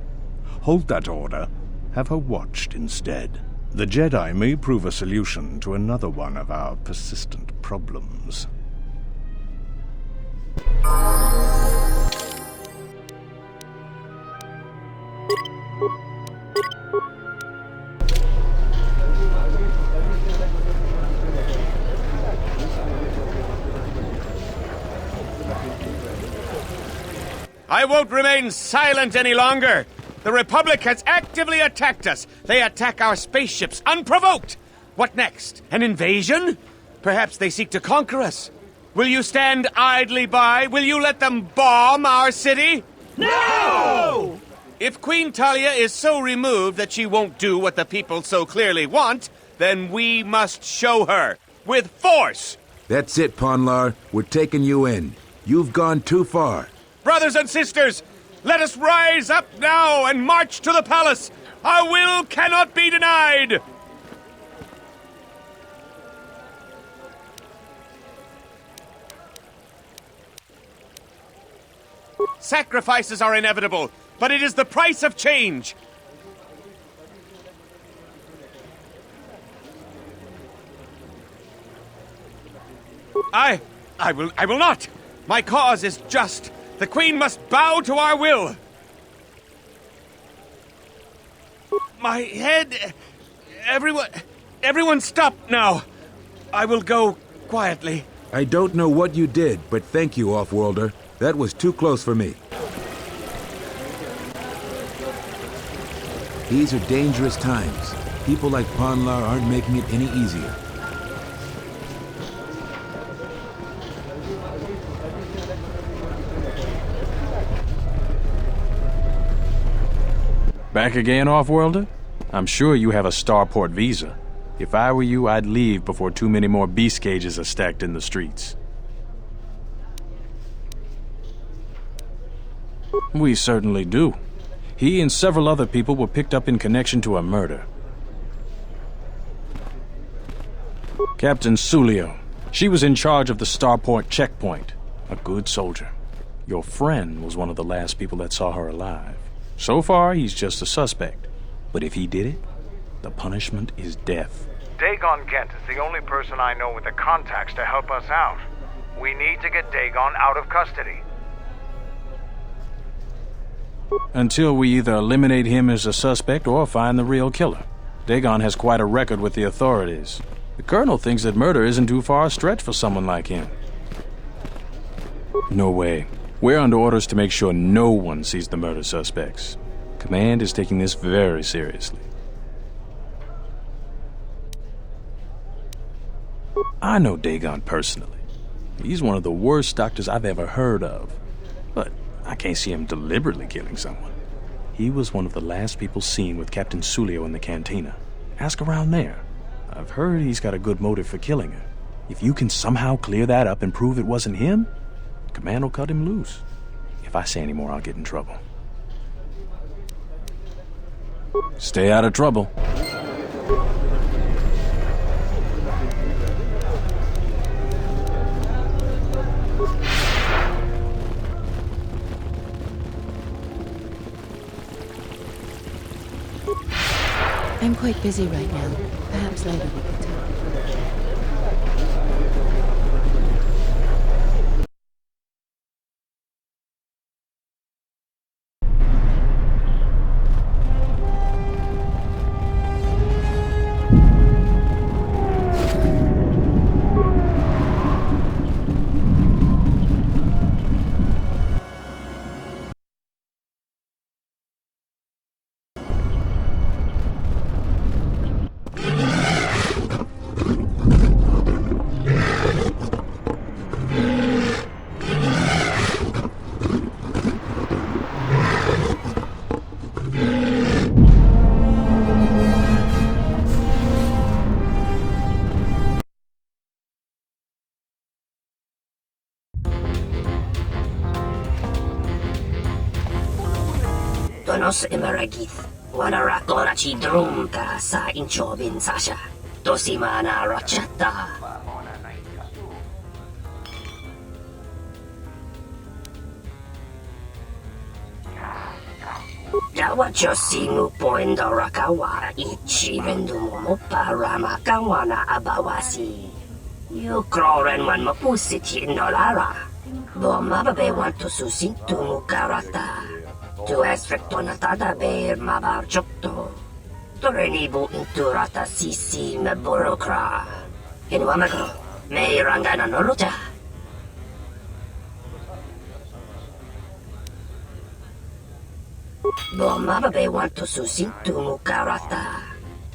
Hold that order. Have her watched instead. The Jedi may prove a solution to another one of our persistent problems. I won't remain silent any longer. The Republic has actively attacked us. They attack our spaceships unprovoked. What next? An invasion? Perhaps they seek to conquer us. Will you stand idly by? Will you let them bomb our city? No! If Queen Talia is so removed that she won't do what the people so clearly want, then we must show her. With force! That's it, Ponlar. We're taking you in. You've gone too far. Brothers and sisters, let us rise up now and march to the palace. Our will cannot be denied. Sacrifices are inevitable, but it is the price of change. I will not. My cause is just. The Queen must bow to our will. My head... Everyone stop now. I will go quietly. I don't know what you did, but thank you, Offworlder. That was too close for me. These are dangerous times. People like Ponlar aren't making it any easier. Back again, Offworlder? I'm sure you have a starport visa. If I were you, I'd leave before too many more beast cages are stacked in the streets. We certainly do. He and several other people were picked up in connection to a murder. Captain Sulio. She was in charge of the starport checkpoint. A good soldier. Your friend was one of the last people that saw her alive. So far, he's just a suspect. But if he did it, the punishment is death. Dagon Gent is the only person I know with the contacts to help us out. We need to get Dagon out of custody. Until we either eliminate him as a suspect or find the real killer. Dagon has quite a record with the authorities. The Colonel thinks that murder isn't too far a stretch for someone like him. No way. We're under orders to make sure no one sees the murder suspects. Command is taking this very seriously. I know Dagon personally. He's one of the worst doctors I've ever heard of. But I can't see him deliberately killing someone. He was one of the last people seen with Captain Sulio in the cantina. Ask around there. I've heard he's got a good motive for killing her. If you can somehow clear that up and prove it wasn't him, Command will cut him loose. If I say any more, I'll get in trouble. Stay out of trouble. I'm quite busy right now. Perhaps later we can talk. Tonos emeragith, wanarakora chi drumka sa inchobin sasha, tosimana rachata. Jawacho singu poendo rakawa ichi vendumo parama kawana abawasi. You kroren man mapusiti nolara. Bomababe want to susintu mukarata. Tu es rectonatada ber mabar jokto. Torenibu inturata sisi me burokra. Inwamagro, me rangana noluta. Bomababe want to susintu mukarata.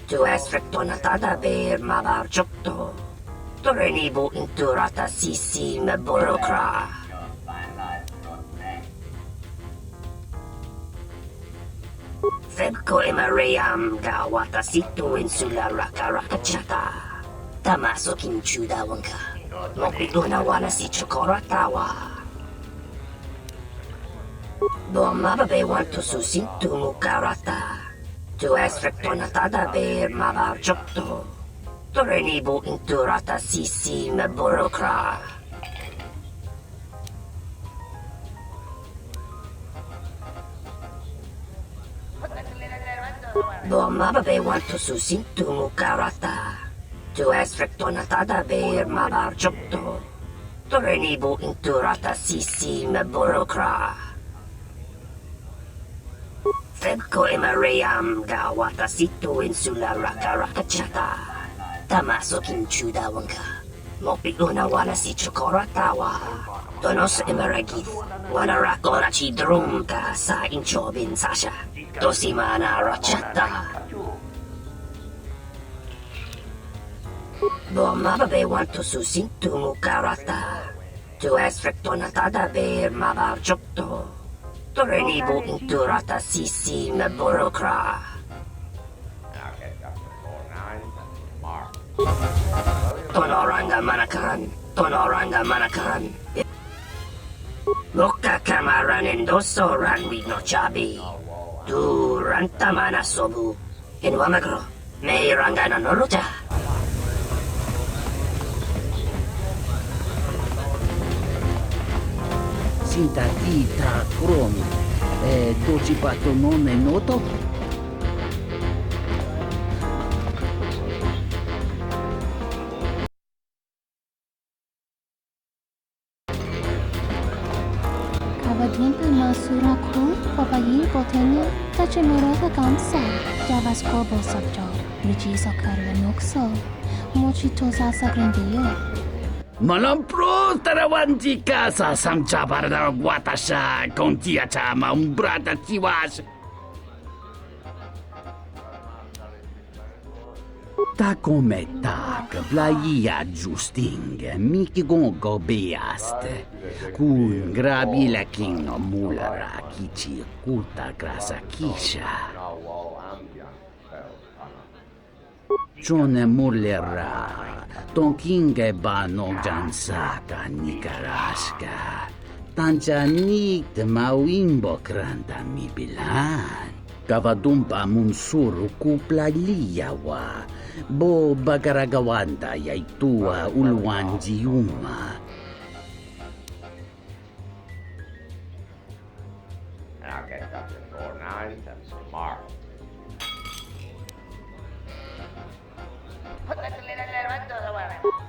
Tu es rectonatada ber mabar jokto. Torenibu inturata sisi me burokra. Febko emareyam ga watasitu insula rakarakachata. Tamaso kinchuda wanka. Mopiduna wana si chokoratawa. Bomababe want to susintu mukarata. Tu es rectonatada ber mabar jokto. Torenibu inturata sisi me burokra. Bomababe want to susintu mukarata. Tu es rectonatada ber mabar jokto. Torenibu inturata sisi me burokra. Febko emareyam ga watasitu insula rakarakachata. Tamaso kinchuda wanka. Mopiguna wana si chokoratawa. Tonos emaragith. Wanarakora chi drumka sa inchobin sasha. Tosimana rachata. Bomababe want to susintu mukarata. Tu es rectonatada ber mabar jokto. Torenibu inturata sisi me burokra. Tonoranga manakan. Boka kamaran endoso ranwi no chabi. Tu rantamana sobu. Inwamagro, me rangana noluta. Sinta ti tra cromi. Doci pato non è noto? Kavadinta masura kru, papayi potenya, tachimurata kansa, javas kobo sabjo, richi sokarya nukso, Mochito sasagrindeyo. Malampro tarawantika sa samchabarda watasha kontia chama umbrata chiwas. Ta come tak blaia justing miki gongo beast. Kun grabi la king mulara kichi kulta grasa kisha. Chone mulera, ton kinge ba no jansaka nikaraska. Tancha nikt mawimbo kranta mi bilan. Kavadumpa munsuru kupla liyawa. Bo bagaragawanda yaitua ulwanji yuma. Okay, that's it. 4-9, that's tomorrow.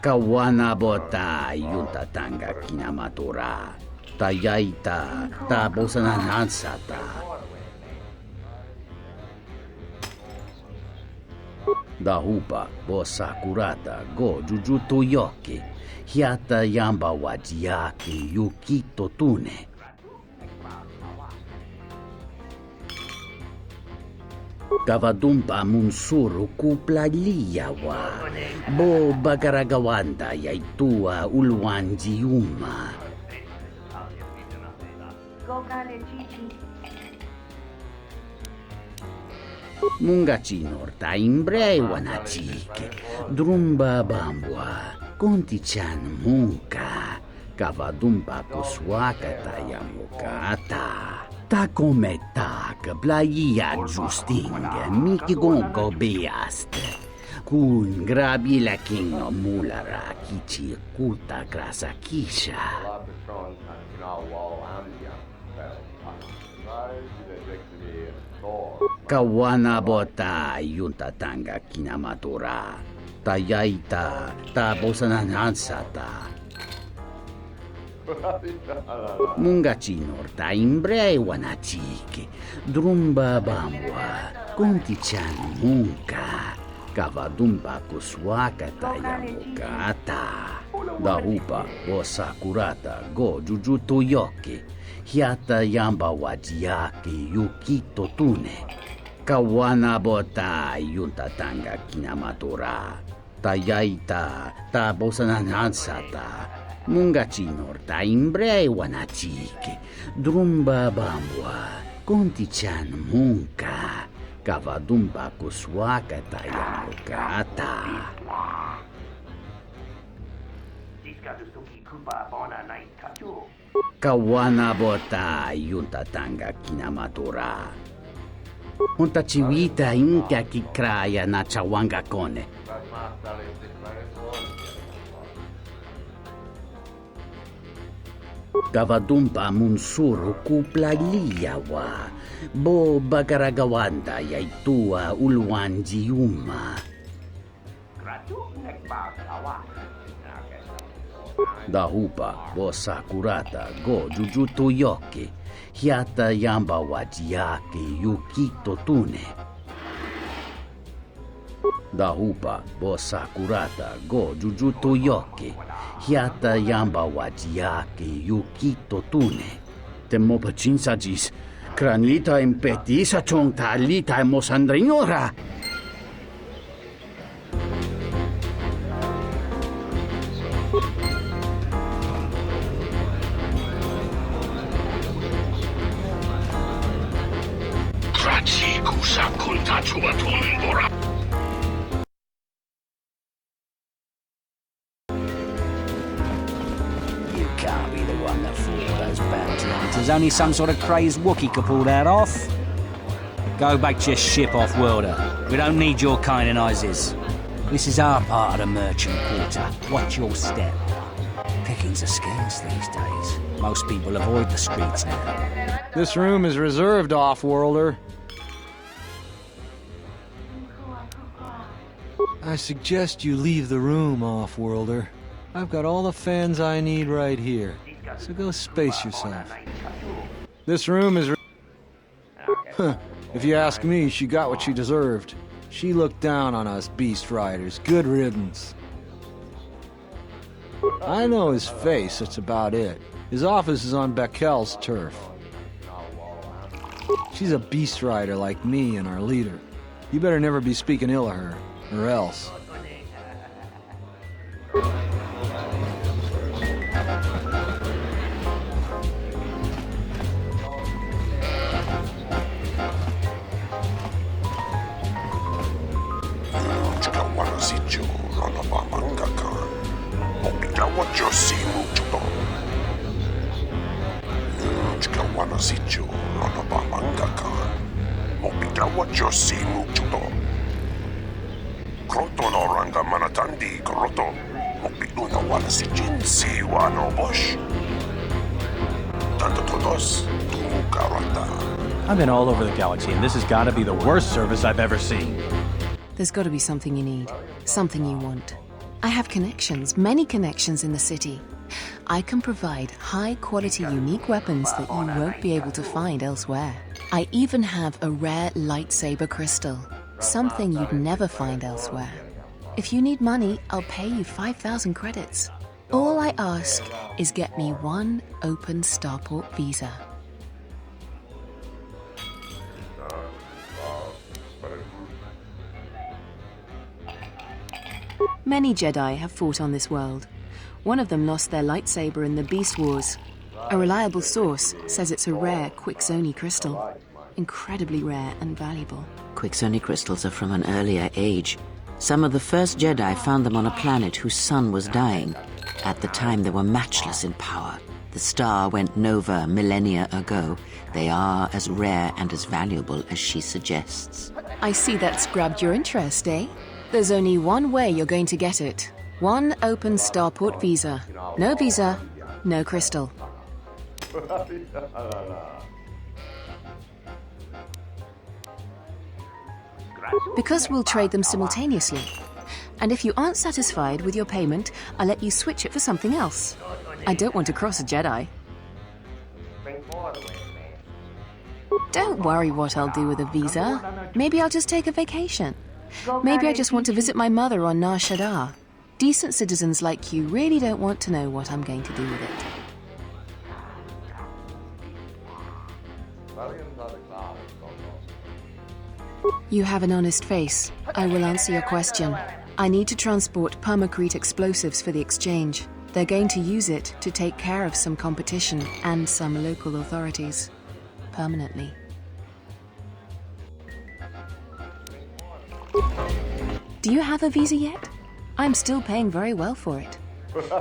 Kawana bota yunta tanga kinamatura. Tayaita tabosananansata. Dahupa bosa kurata go jujuto yoke. Hiata yamba wajiake yukito tune. Kavadumpa munsuru kupla liyawa. Bo bagaragawanda yaitua ulwanji yuma. Mungachinor ta imbrei wanachike. Drumba bambwa. Kontichan munka. Kavadumpa kuswaka tayamukata. Ta come tak, blaia justing, miki gongo beast. Kun grabi la king mulara kichi kulta grasa kisha. Kawana bota yunta tanga kinamatura. Tayaita tabosananansata. Mungachinor ta imbrei wanachike. Drumba bambwa. Kontichan munka. Kavadumpa kuswaka tayamukata. Dahupa bosa kurata go jujuto yoke. Hiata yamba wajiake yukito tune. Kawana bota yunta tanga kinamatura. Tayaita tabosananansata. Mungachinor ta imbrei wanachike. Drumba bambwa. Kontichan munka. Kavadumpa kuswaka tayamukata. Kawana bota yunta tanga kinamatura. Unta chiwita inka kikraya na chawanga kone. Kavadumpa munsuru kupla liyawa. Bo bagaragawanda yaitua ulwanji yuma. Dahupa bosa kurata go jujuto yoke. Hiata yamba wajiake yukito tune. Dahupa bosa kurata go jujuto yoke. Hiata yamba wajiake yukito tune. Temopa chinsajis. Kranita impetisa chong talita emosandriñora. You can't be the one that fought those bounty hunters. Only some sort of crazed Wookiee could pull that off. Go back to your ship, off-worlder. We don't need your kind in Isis. This is our part of the merchant quarter. Watch your step. Pickings are scarce these days. Most people avoid the streets now. This room is reserved, off-worlder. I suggest you leave the room, off-worlder. I've got all the fans I need right here, so go space yourself. This room is... If you ask me, she got what she deserved. She looked down on us Beast Riders. Good riddance. I know his face, that's about it. His office is on Bekel's turf. She's a Beast Rider like me and our leader. You better never be speaking ill of her, or else. I've been all over the galaxy, and this has got to be the worst service I've ever seen. There's got to be something you need, something you want. I have connections, many connections in the city. I can provide high-quality, unique weapons that you won't be able to find elsewhere. I even have a rare lightsaber crystal, something you'd never find elsewhere. If you need money, I'll pay you 5,000 credits. All I ask is get me one open starport visa. Many Jedi have fought on this world. One of them lost their lightsaber in the Beast Wars. A reliable source says it's a rare Quixoni crystal. Incredibly rare and valuable. Quixoni crystals are from an earlier age. Some of the first Jedi found them on a planet whose sun was dying. At the time, they were matchless in power. The star went nova millennia ago. They are as rare and as valuable as she suggests. I see that's grabbed your interest, eh? There's only one way you're going to get it. One open starport visa. No visa, no crystal. Because we'll trade them simultaneously. And if you aren't satisfied with your payment, I'll let you switch it for something else. I don't want to cross a Jedi. Don't worry what I'll do with a visa. Maybe I'll just take a vacation. Maybe I just want to visit my mother on Nar Shaddaa. Decent citizens like you really don't want to know what I'm going to do with it. You have an honest face. I will answer your question. I need to transport permacrete explosives for the exchange. They're going to use it to take care of some competition and some local authorities. Permanently. Do you have a visa yet? I'm still paying very well for it.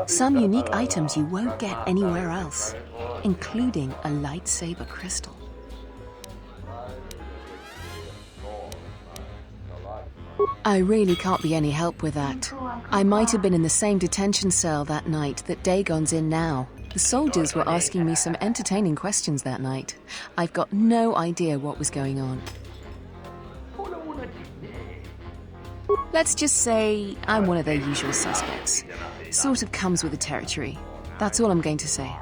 Some unique items you won't get anywhere else, including a lightsaber crystal. I really can't be any help with that. I might have been in the same detention cell that night that Dagon's in now. The soldiers were asking me some entertaining questions that night. I've got no idea what was going on. Let's just say I'm one of their usual suspects. Sort of comes with the territory. That's all I'm going to say.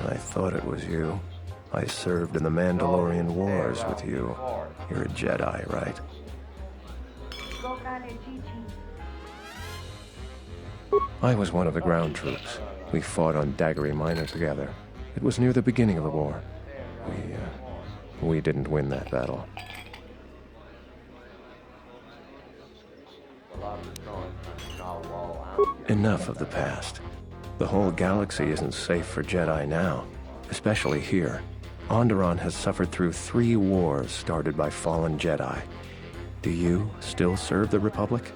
I thought it was you. I served in the Mandalorian Wars with you. You're a Jedi, right? I was one of the ground troops. We fought on Daggery Minor together. It was near the beginning of the war. We didn't win that battle. Enough of the past. The whole galaxy isn't safe for Jedi now, especially here. Onderon has suffered through 3 wars started by fallen Jedi. Do you still serve the Republic?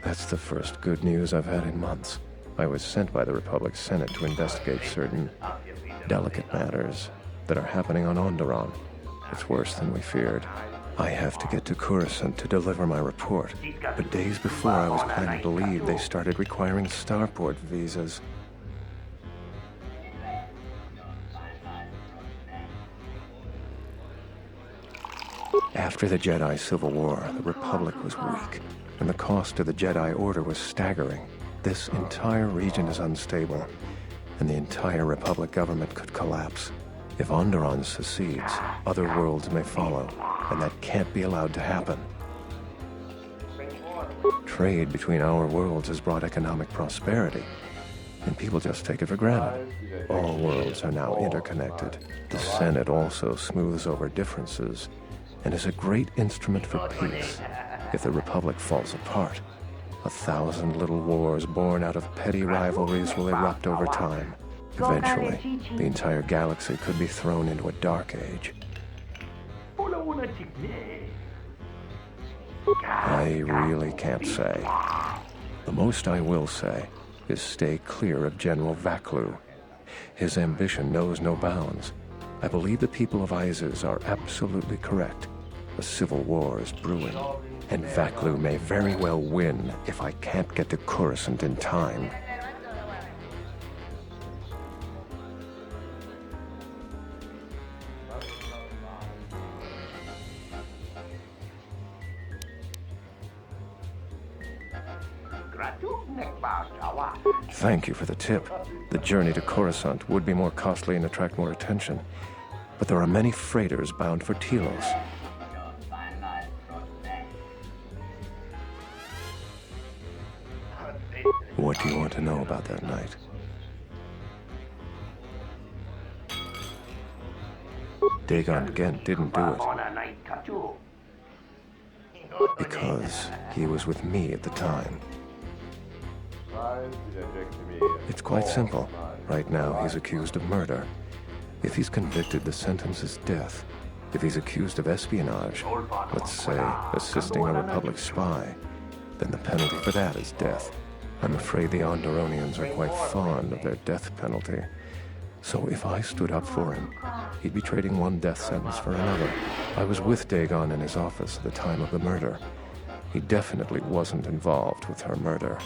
That's the first good news I've had in months. I was sent by the Republic Senate to investigate certain delicate matters that are happening on Onderon. It's worse than we feared. I have to get to Coruscant to deliver my report. But days before I was planning to leave, they started requiring starport visas. After the Jedi Civil War, the Republic was weak, and the cost to the Jedi Order was staggering. This entire region is unstable, and the entire Republic government could collapse. If Onderon secedes, other worlds may follow, and that can't be allowed to happen. Trade between our worlds has brought economic prosperity, and people just take it for granted. All worlds are now interconnected. The Senate also smooths over differences, and is a great instrument for peace. If the Republic falls apart, 1,000 little wars born out of petty rivalries will erupt over time. Eventually, the entire galaxy could be thrown into a dark age. I really can't say. The most I will say is stay clear of General Vaklu. His ambition knows no bounds. I believe the people of Izes are absolutely correct. A civil war is brewing, and Vaklu may very well win if I can't get to Coruscant in time. Thank you for the tip. The journey to Coruscant would be more costly and attract more attention, but there are many freighters bound for Telos. What do you want to know about that night? Dagon Gent didn't do it. Because he was with me at the time. It's quite simple. Right now, he's accused of murder. If he's convicted, the sentence is death. If he's accused of espionage, let's say assisting a Republic spy, then the penalty for that is death. I'm afraid the Onderonians are quite fond of their death penalty. So if I stood up for him, he'd be trading one death sentence for another. I was with Dagon in his office at the time of the murder. He definitely wasn't involved with her murder.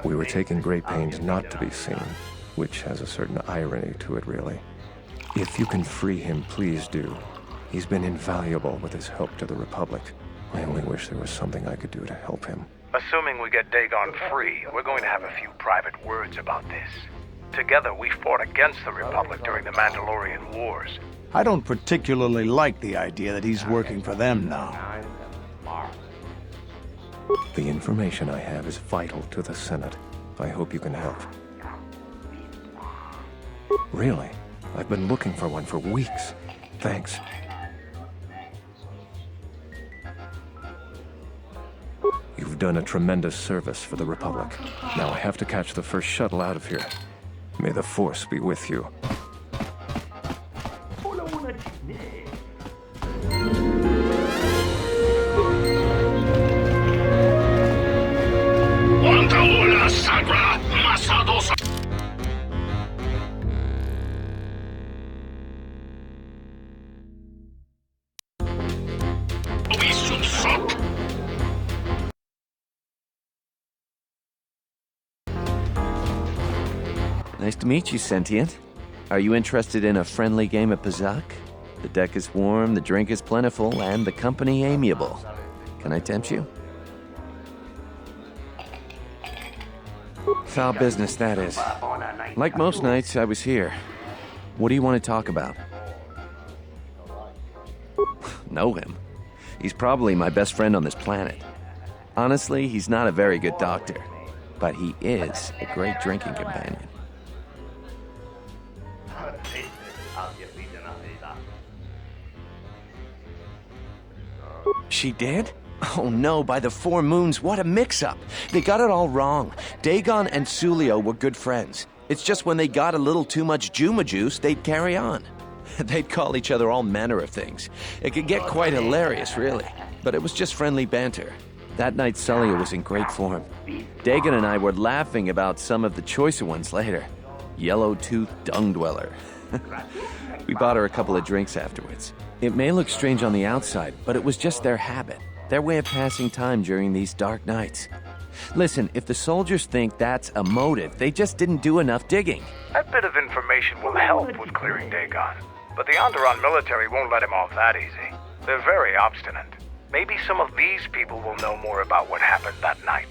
We were taking great pains not to be seen, which has a certain irony to it, really. If you can free him, please do. He's been invaluable with his help to the Republic. I only wish there was something I could do to help him. Assuming we get Dagon free, we're going to have a few private words about this. Together, we fought against the Republic during the Mandalorian Wars. I don't particularly like the idea that he's working for them now. The information I have is vital to the Senate. I hope you can help. Really? I've been looking for one for weeks. Thanks. You've done a tremendous service for the Republic. Now I have to catch the first shuttle out of here. May the Force be with you. Nice to meet you, Sentient. Are you interested in a friendly game of Pazak? The deck is warm, the drink is plentiful, and the company amiable. Can I tempt you? Foul business, that is. Like most nights, I was here. What do you want to talk about? Know him? He's probably my best friend on this planet. Honestly, he's not a very good doctor, but he is a great drinking companion. She did? Oh no, by the four moons, what a mix-up. They got it all wrong. Dagon and Sulio were good friends. It's just when they got a little too much Juma juice, they'd carry on. They'd call each other all manner of things. It could get quite hilarious, really. But it was just friendly banter. That night, Sulio was in great form. Dagon and I were laughing about some of the choicer ones later. Yellow-toothed dung dweller. We bought her a couple of drinks afterwards. It may look strange on the outside, but it was just their habit, their way of passing time during these dark nights. Listen, if the soldiers think that's a motive, they just didn't do enough digging. That bit of information will help with clearing Dagon, but the Onderon military won't let him off that easy. They're very obstinate. Maybe some of these people will know more about what happened that night.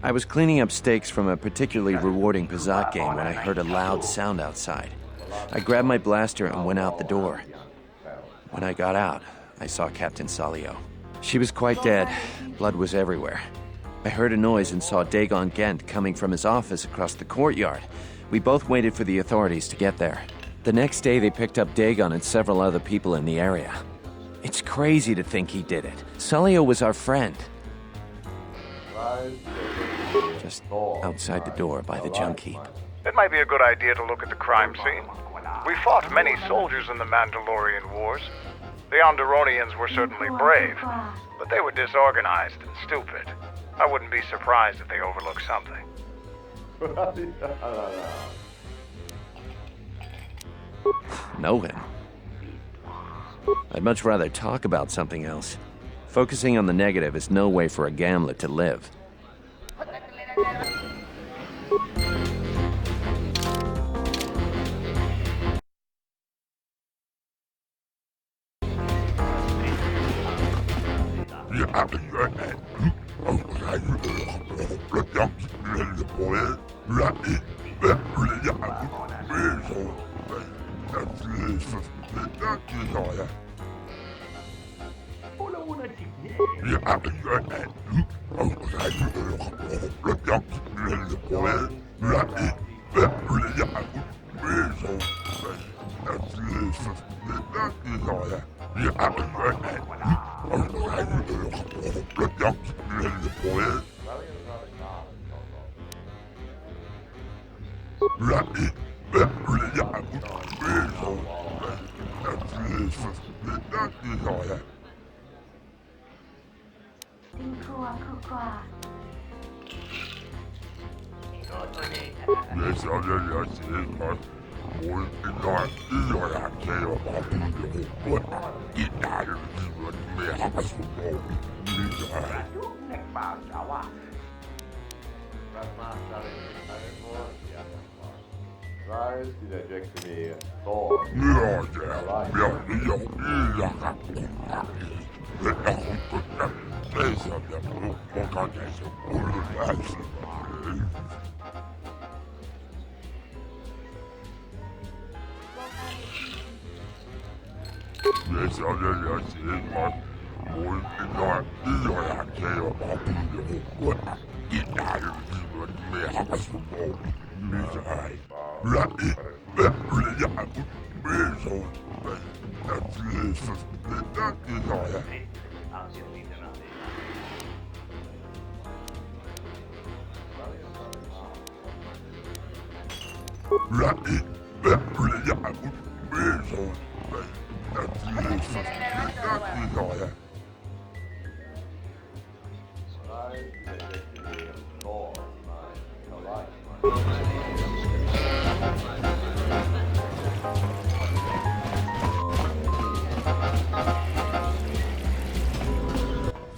I was cleaning up stakes from a particularly rewarding Pazat game when I heard a loud sound outside. I grabbed my blaster and went out the door. When I got out, I saw Captain Salio. She was quite dead. Blood was everywhere. I heard a noise and saw Dagon Gent coming from his office across the courtyard. We both waited for the authorities to get there. The next day, they picked up Dagon and several other people in the area. It's crazy to think he did it. Salio was our friend. Just outside the door by the junk heap. It might be a good idea to look at the crime scene. We fought many soldiers in the Mandalorian Wars. The Onderonians were certainly brave, but they were disorganized and stupid. I wouldn't be surprised if they overlooked something. Know him? I'd much rather talk about something else. Focusing on the negative is no way for a gambler to live.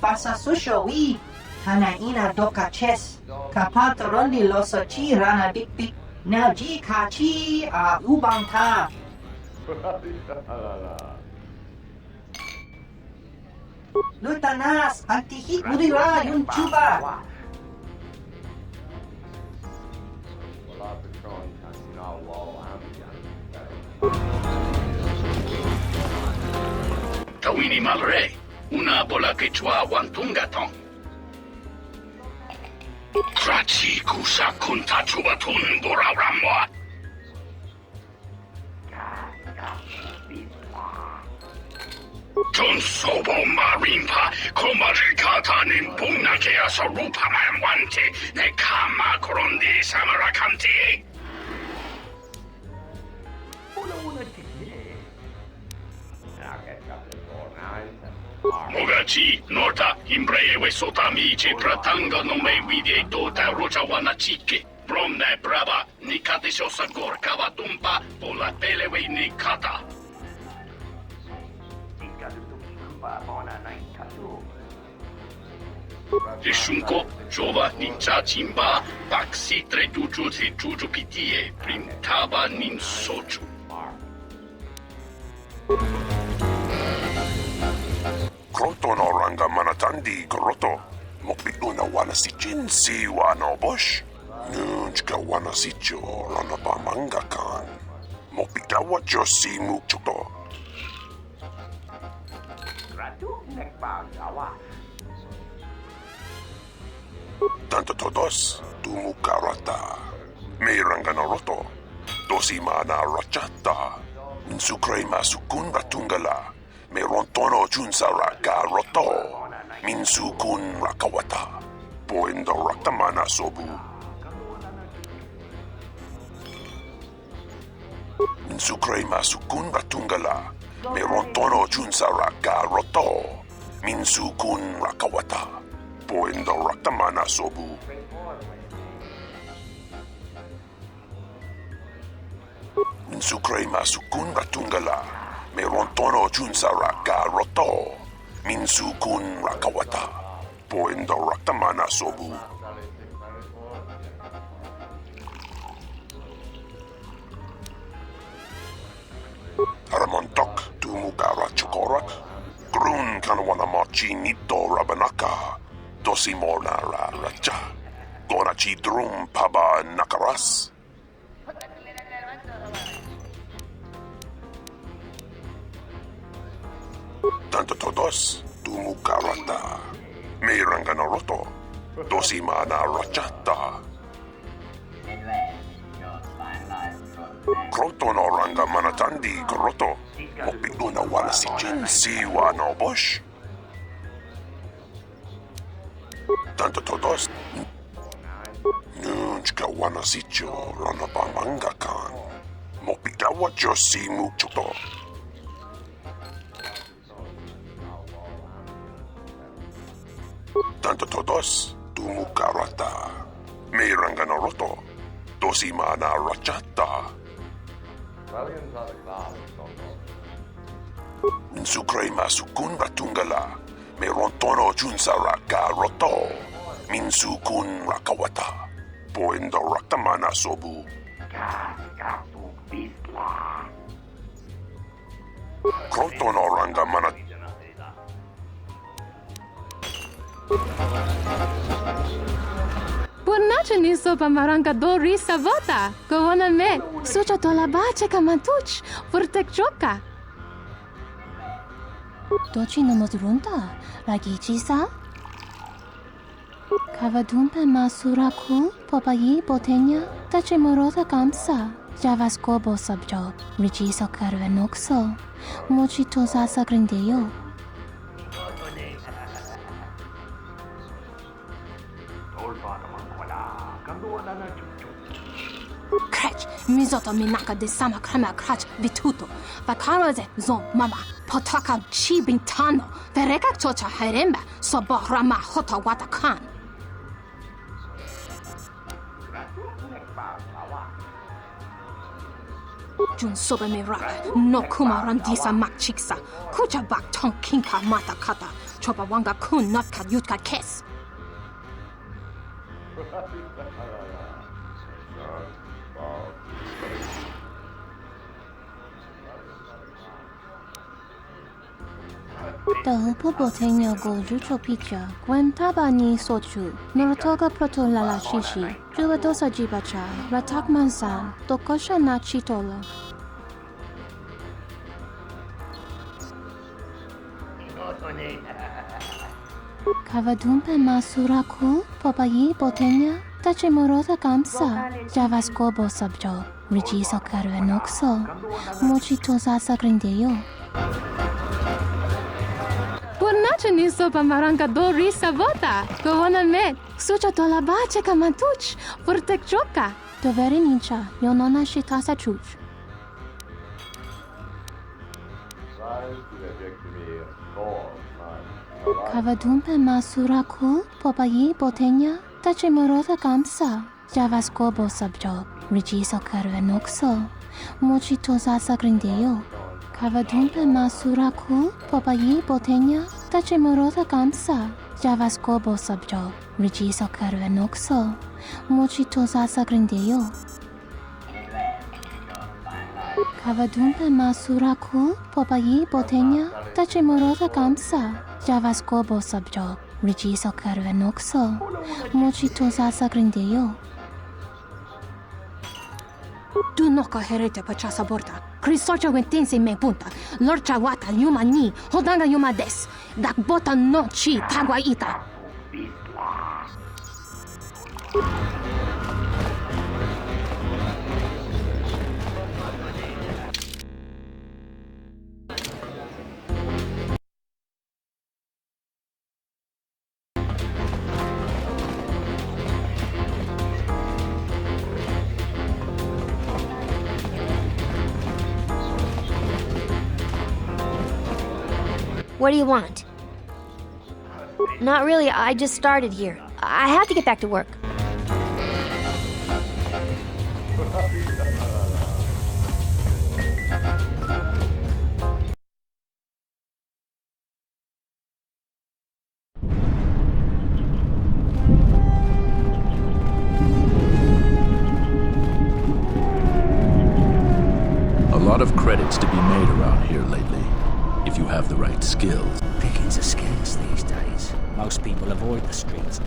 Pasa sushowi, hana ina doka ches, kapanta rondi losochi rana big big, now ji kachi a ubanta. Lutanas, antihit mudira yun chuba. Tawini Malre, una bola quechua wantungatong. Trachi kusa kunta chubatun borawramwa. John Sobo Marimpa, Komarikata Nimbuna Kea Sorupa Manwante, Nekama Korondi Samarakanti. Mogachi, Norta, Imbreve Sotamici, Pratanga no me vide tota Rojawana Chike, Bromne Brava, Ni kate sosa gor kawatumpa pola pelewe ni kata. Rishunko, Jova ninja chimba, paksi tre tuju si tuju pitie, printaba nin soju. Kroto no ranga manatandi groto. Mopituna wana si jinsi wana bosh. Nunchka wana si jo rana pa manga kan. Mopita wa jo si mukchuto. Tanto todos tumu karata. Me ranga no roto. Dosi mana rachata. Minsukre masukun ratungala. Me rontono junsara ka roto. Minsukun rakawata. Poendo raktamana sobu. Minsukre masukun ratungala. Me rontono junsara ka roto. Minsukun rakawata. Poendo raktamana sobu. Minsukre masukun ratungala. Me rontono junsara ka roto. Minsukun rakawata. Poendo raktamana sobu. Aramontok tumugara chukorak. Grun kanwana machi nito rabanaka. Dosi morna ra racha. Gonachi drum paba nakaras. Tanto todos tumukarata. Me rangana roto. Dosi mana rachata. Kroto no ranga manatandi groto. Mopituna wana si jinsi wana bosh. Tanto todos Nunchka wana si jo rana pa manga kan. Mopita wa jo si mukchuto. Tanto todos tumukarata. Me rangana roto. Dosi mana rachata. Minsukre masukun ratungala. Me rontono junsara ka roto. Minsukun rakawata. Poendo raktamana sobu. Kroto no ranga mana. Buonanotte ni sopa maranga do risa vota. Gowana me. Sucha tola bache kamantuch. Furtek choka. Dochi no modrunta. Ragichi sa? Kavadumpe masuraku. Popayi botenya. Tache morota kamsa. Javaskobo subjob. Rigiso karvenokso. Mochito sasa grindeyo. Krach, mizoto minaka de sama krema krach vituto. Vakaroze zon mama. Potaka chi bintano. Vereka chocha heremba. Soborama hota wata kan. Jun soba miraka. No kuma randisa makchiksa. Kucha bak tong kinka mata kata. Chopa wanga kun notka yutka kes. Tahupo botenya go jucho picha. Gwentaba ni sochu. Norotoga proto lala shishi. Juvadosa jibacha. Ratak mansan. Tokosha na chitola. Kavadumpe masuraku. Popayi botenya. Tache morota kamsa. Javaskobo subjo. Rigiso karvenokso. Mochito sasa grindeyo. Buonanotte ni sopa maranga do risa vota. Gowana me. Sucha tola bache kamantuch. Furtek choka. Doveri nincha. Yonona shitasa chuch. Kavadumpe masuraku. Popayi botenya. Tache morota kamsa. Javaskobo subjob. Rigiso Carvenokso, Mochitosa Sagrindeyo, Cavadumpe Masuraku, Popayi Botenya, Tachimorota Gamsa, Javascobo Subjo, Rigiso Carvenokso, Mochitosa Sagrindeyo. Cavadumpe Masuraku, Popayi Botenya, Tachimorota Gamsa, Javascobo Subjo, Rigiso Carvenokso, Mochitosa Sagrindeyo. Tu no coherete pe ceasa borta. Crisoce wentense me punta. Lorcha wata yuma ni. Hodanga yuma des. Dak bota no chi tagwa ita. What do you want? Not really, I just started here. I have to get back to work. A lot of credits to be made around here lately. If you have the right skills. Pickings are scarce these days. Most people avoid the streets.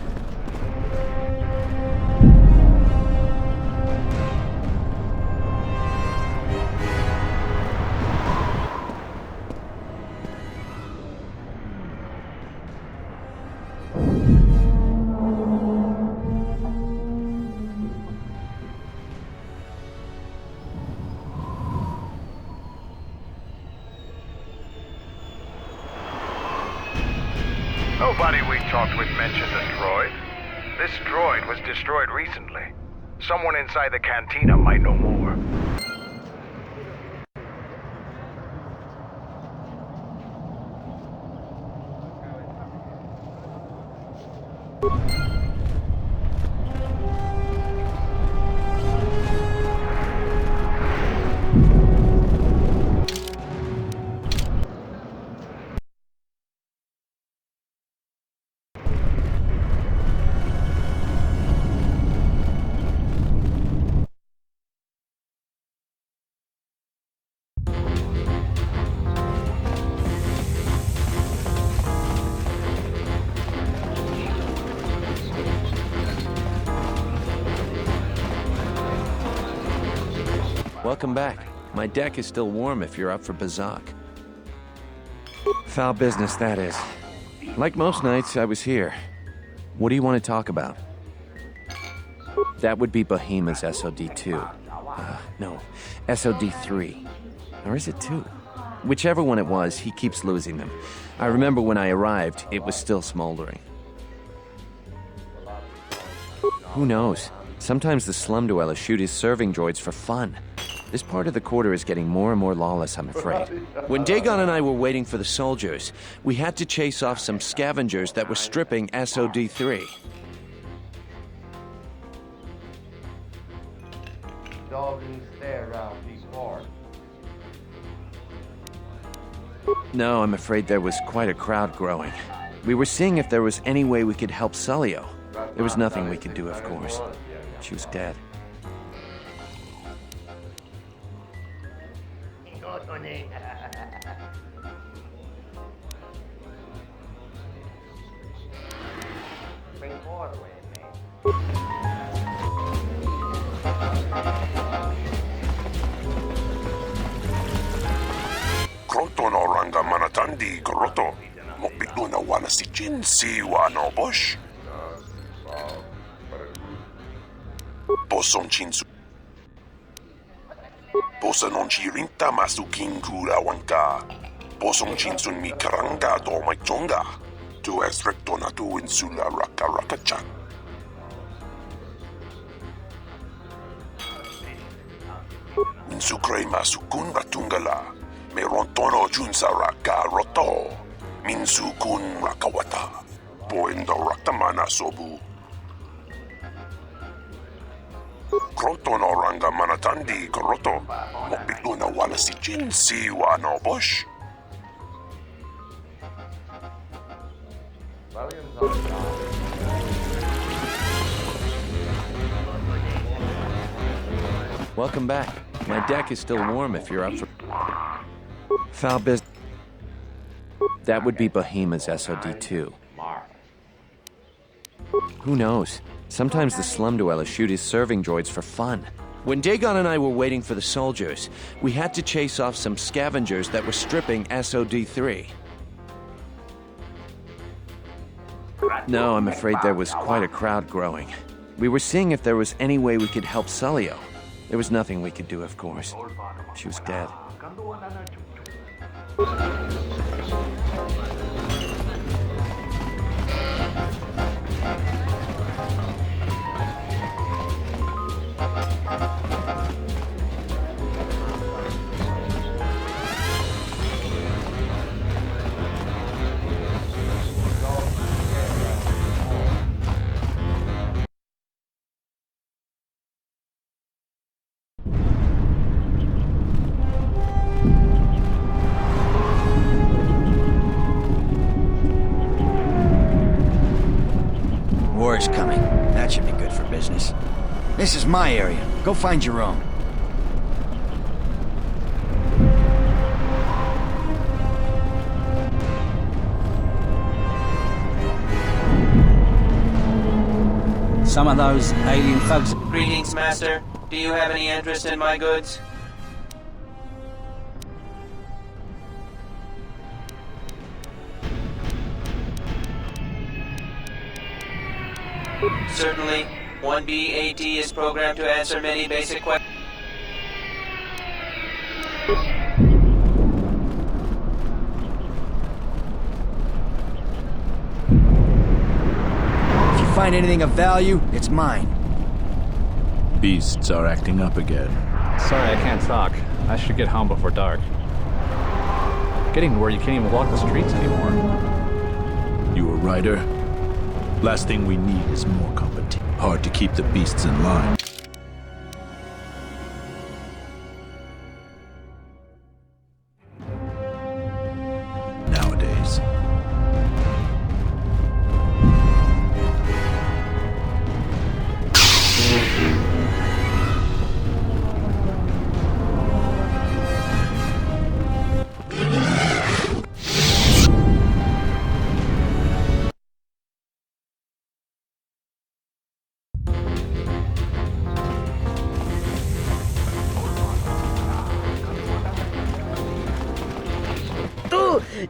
Nobody we talked with mentioned a droid. This droid was destroyed recently. Someone inside the cantina might know more. Welcome back. My deck is still warm if you're up for Bazak. Foul business, that is. Like most nights, I was here. What do you want to talk about? That would be Behemoth's SOD-2. No, SOD-3. Or is it 2? Whichever one it was, he keeps losing them. I remember when I arrived, it was still smoldering. Who knows? Sometimes the slum dwellers shoot his serving droids for fun. This part of the quarter is getting more and more lawless, I'm afraid. When Dagon and I were waiting for the soldiers, we had to chase off some scavengers that were stripping SOD-3. No, I'm afraid there was quite a crowd growing. We were seeing if there was any way we could help Sulio. There was nothing we could do, of course. She was dead. Kroton oranga manatandi goroto. Mokbituna wana si Jin si wano bosh. Boson chinsu. Bosa non chirinta masukin kura wanka. Boson chinsun mi karanga do mai chonga. Tu es rectona tu insula raka raka chan. Insukre masukun batungala. Me rontono junsa raka roto. Minsukun rakawata. Poendo rakamana sobu. Kronton oranga manatandi goroto. Mopiluna wala si jinsi wano bush. Welcome back. My deck is still warm if you're up for foul business. That would be Bohema's SOD-2. Who knows? Sometimes the slum dwellers shoot his serving droids for fun. When Dagon and I were waiting for the soldiers, we had to chase off some scavengers that were stripping SOD-3. No, I'm afraid there was quite a crowd growing. We were seeing if there was any way we could help Sulio. There was nothing we could do, of course. She was dead. War's coming. That should be good for business. This is my area. Go find your own. Some of those alien thugs. Greetings, Master. Do you have any interest in my goods? Certainly. 1B-AT is programmed to answer many basic questions. If you find anything of value, it's mine. Beasts are acting up again. Sorry, I can't talk. I should get home before dark. Getting where you can't even walk the streets anymore. You a rider? Last thing we need is more competition. Hard to keep the beasts in line. Nowadays.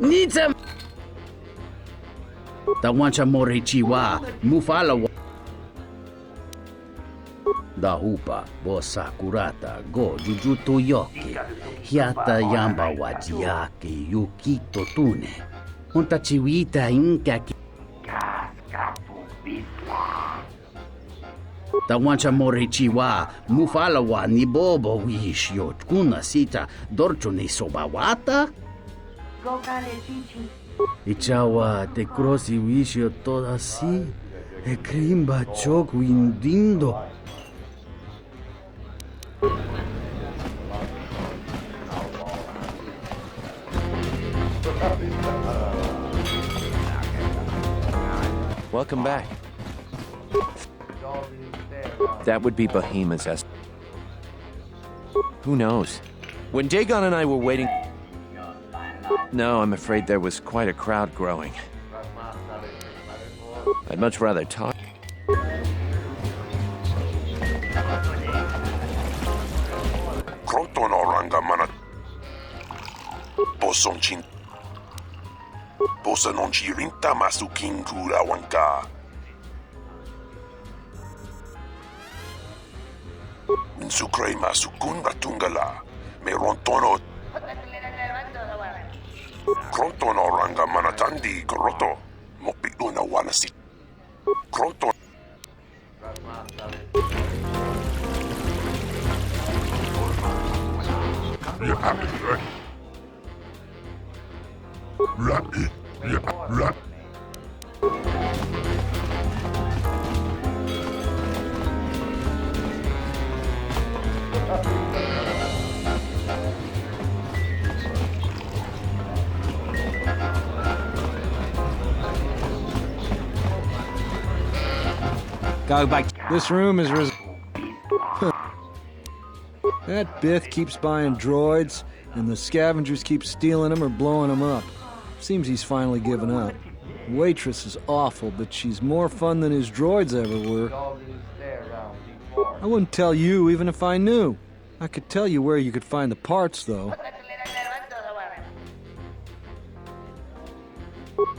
Need some. Da wancha mori chiwa mufala. Da hupa bo sakurata go jujutu yoki hiata yamba wajiake yukito tune unta chiwita inka da wancha mori chiwa mufala wa ni bobo wish yo kuna sita dorcho ni sobawata. Ichawa te crossi wisho toda si e crimba choco indindo. Welcome back. That would be Bohema's S. Who knows? When Dagon and I were waiting... No, I'm afraid there was quite a crowd growing. I'd much rather talk. Kronton oranga mana. Bosonchin. Bosanon chirinta masukin kura wanka. Insukre masukun batungala. Merontono. Kronton oranga manatandi goroto. Mopiluna wala si. Kronton. Go back. This room is That Bith keeps buying droids, and the scavengers keep stealing them or blowing them up. Seems he's finally given up. Waitress is awful, but she's more fun than his droids ever were. I wouldn't tell you even if I knew. I could tell you where you could find the parts, though.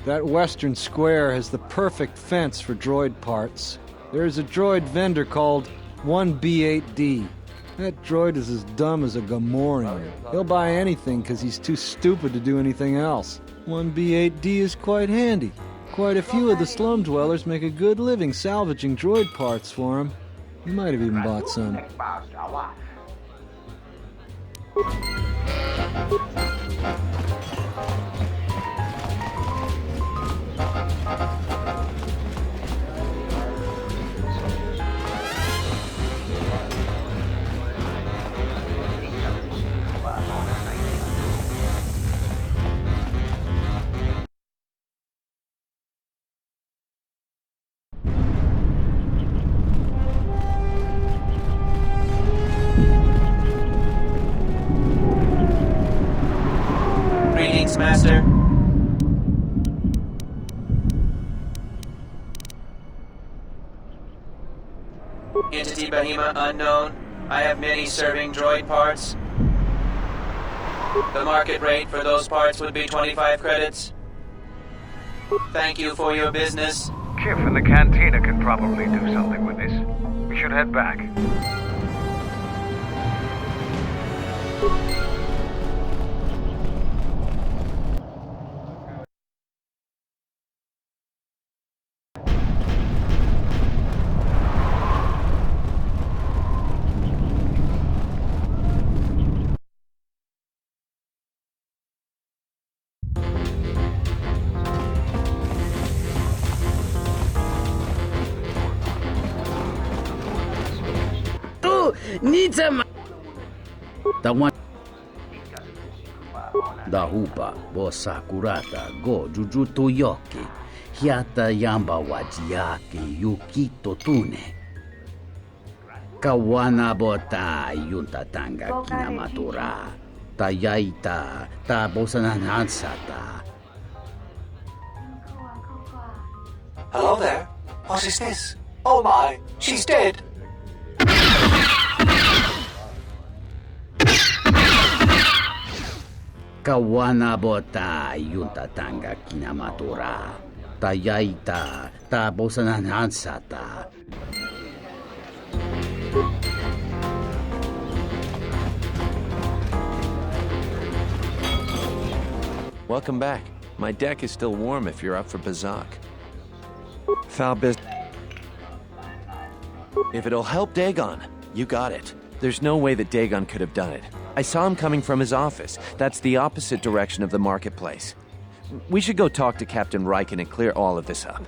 That western square has the perfect fence for droid parts. There's a droid vendor called 1B8D. That droid is as dumb as a Gamorrean. He'll buy anything because he's too stupid to do anything else. 1B8D is quite handy. Quite a few of the slum dwellers make a good living salvaging droid parts for him. He might have even bought some. Greetings, Master. Entity Bahima unknown. I have many serving droid parts. The market rate for those parts would be 25 credits. Thank you for your business. Kif in the cantina can probably do something with this. We should head back. Nitsama. The one. Da hupa bosa kurata go jujuto yoki. Hiata yamba wajiaki yukito tune. Kawana bota yunta tanga kinamatura. Tayaita ta bosananansata. Hello there. What is this? Oh my, she's dead. Kawana bota yunta tanga kinamatura. Tayaita ta bosananansata. Welcome back. My deck is still warm if you're up for Bazak. Foul business. If it'll help Dagon, you got it. There's no way that Dagon could have done it. I saw him coming from his office. That's the opposite direction of the marketplace. We should go talk to Captain Riken and clear all of this up.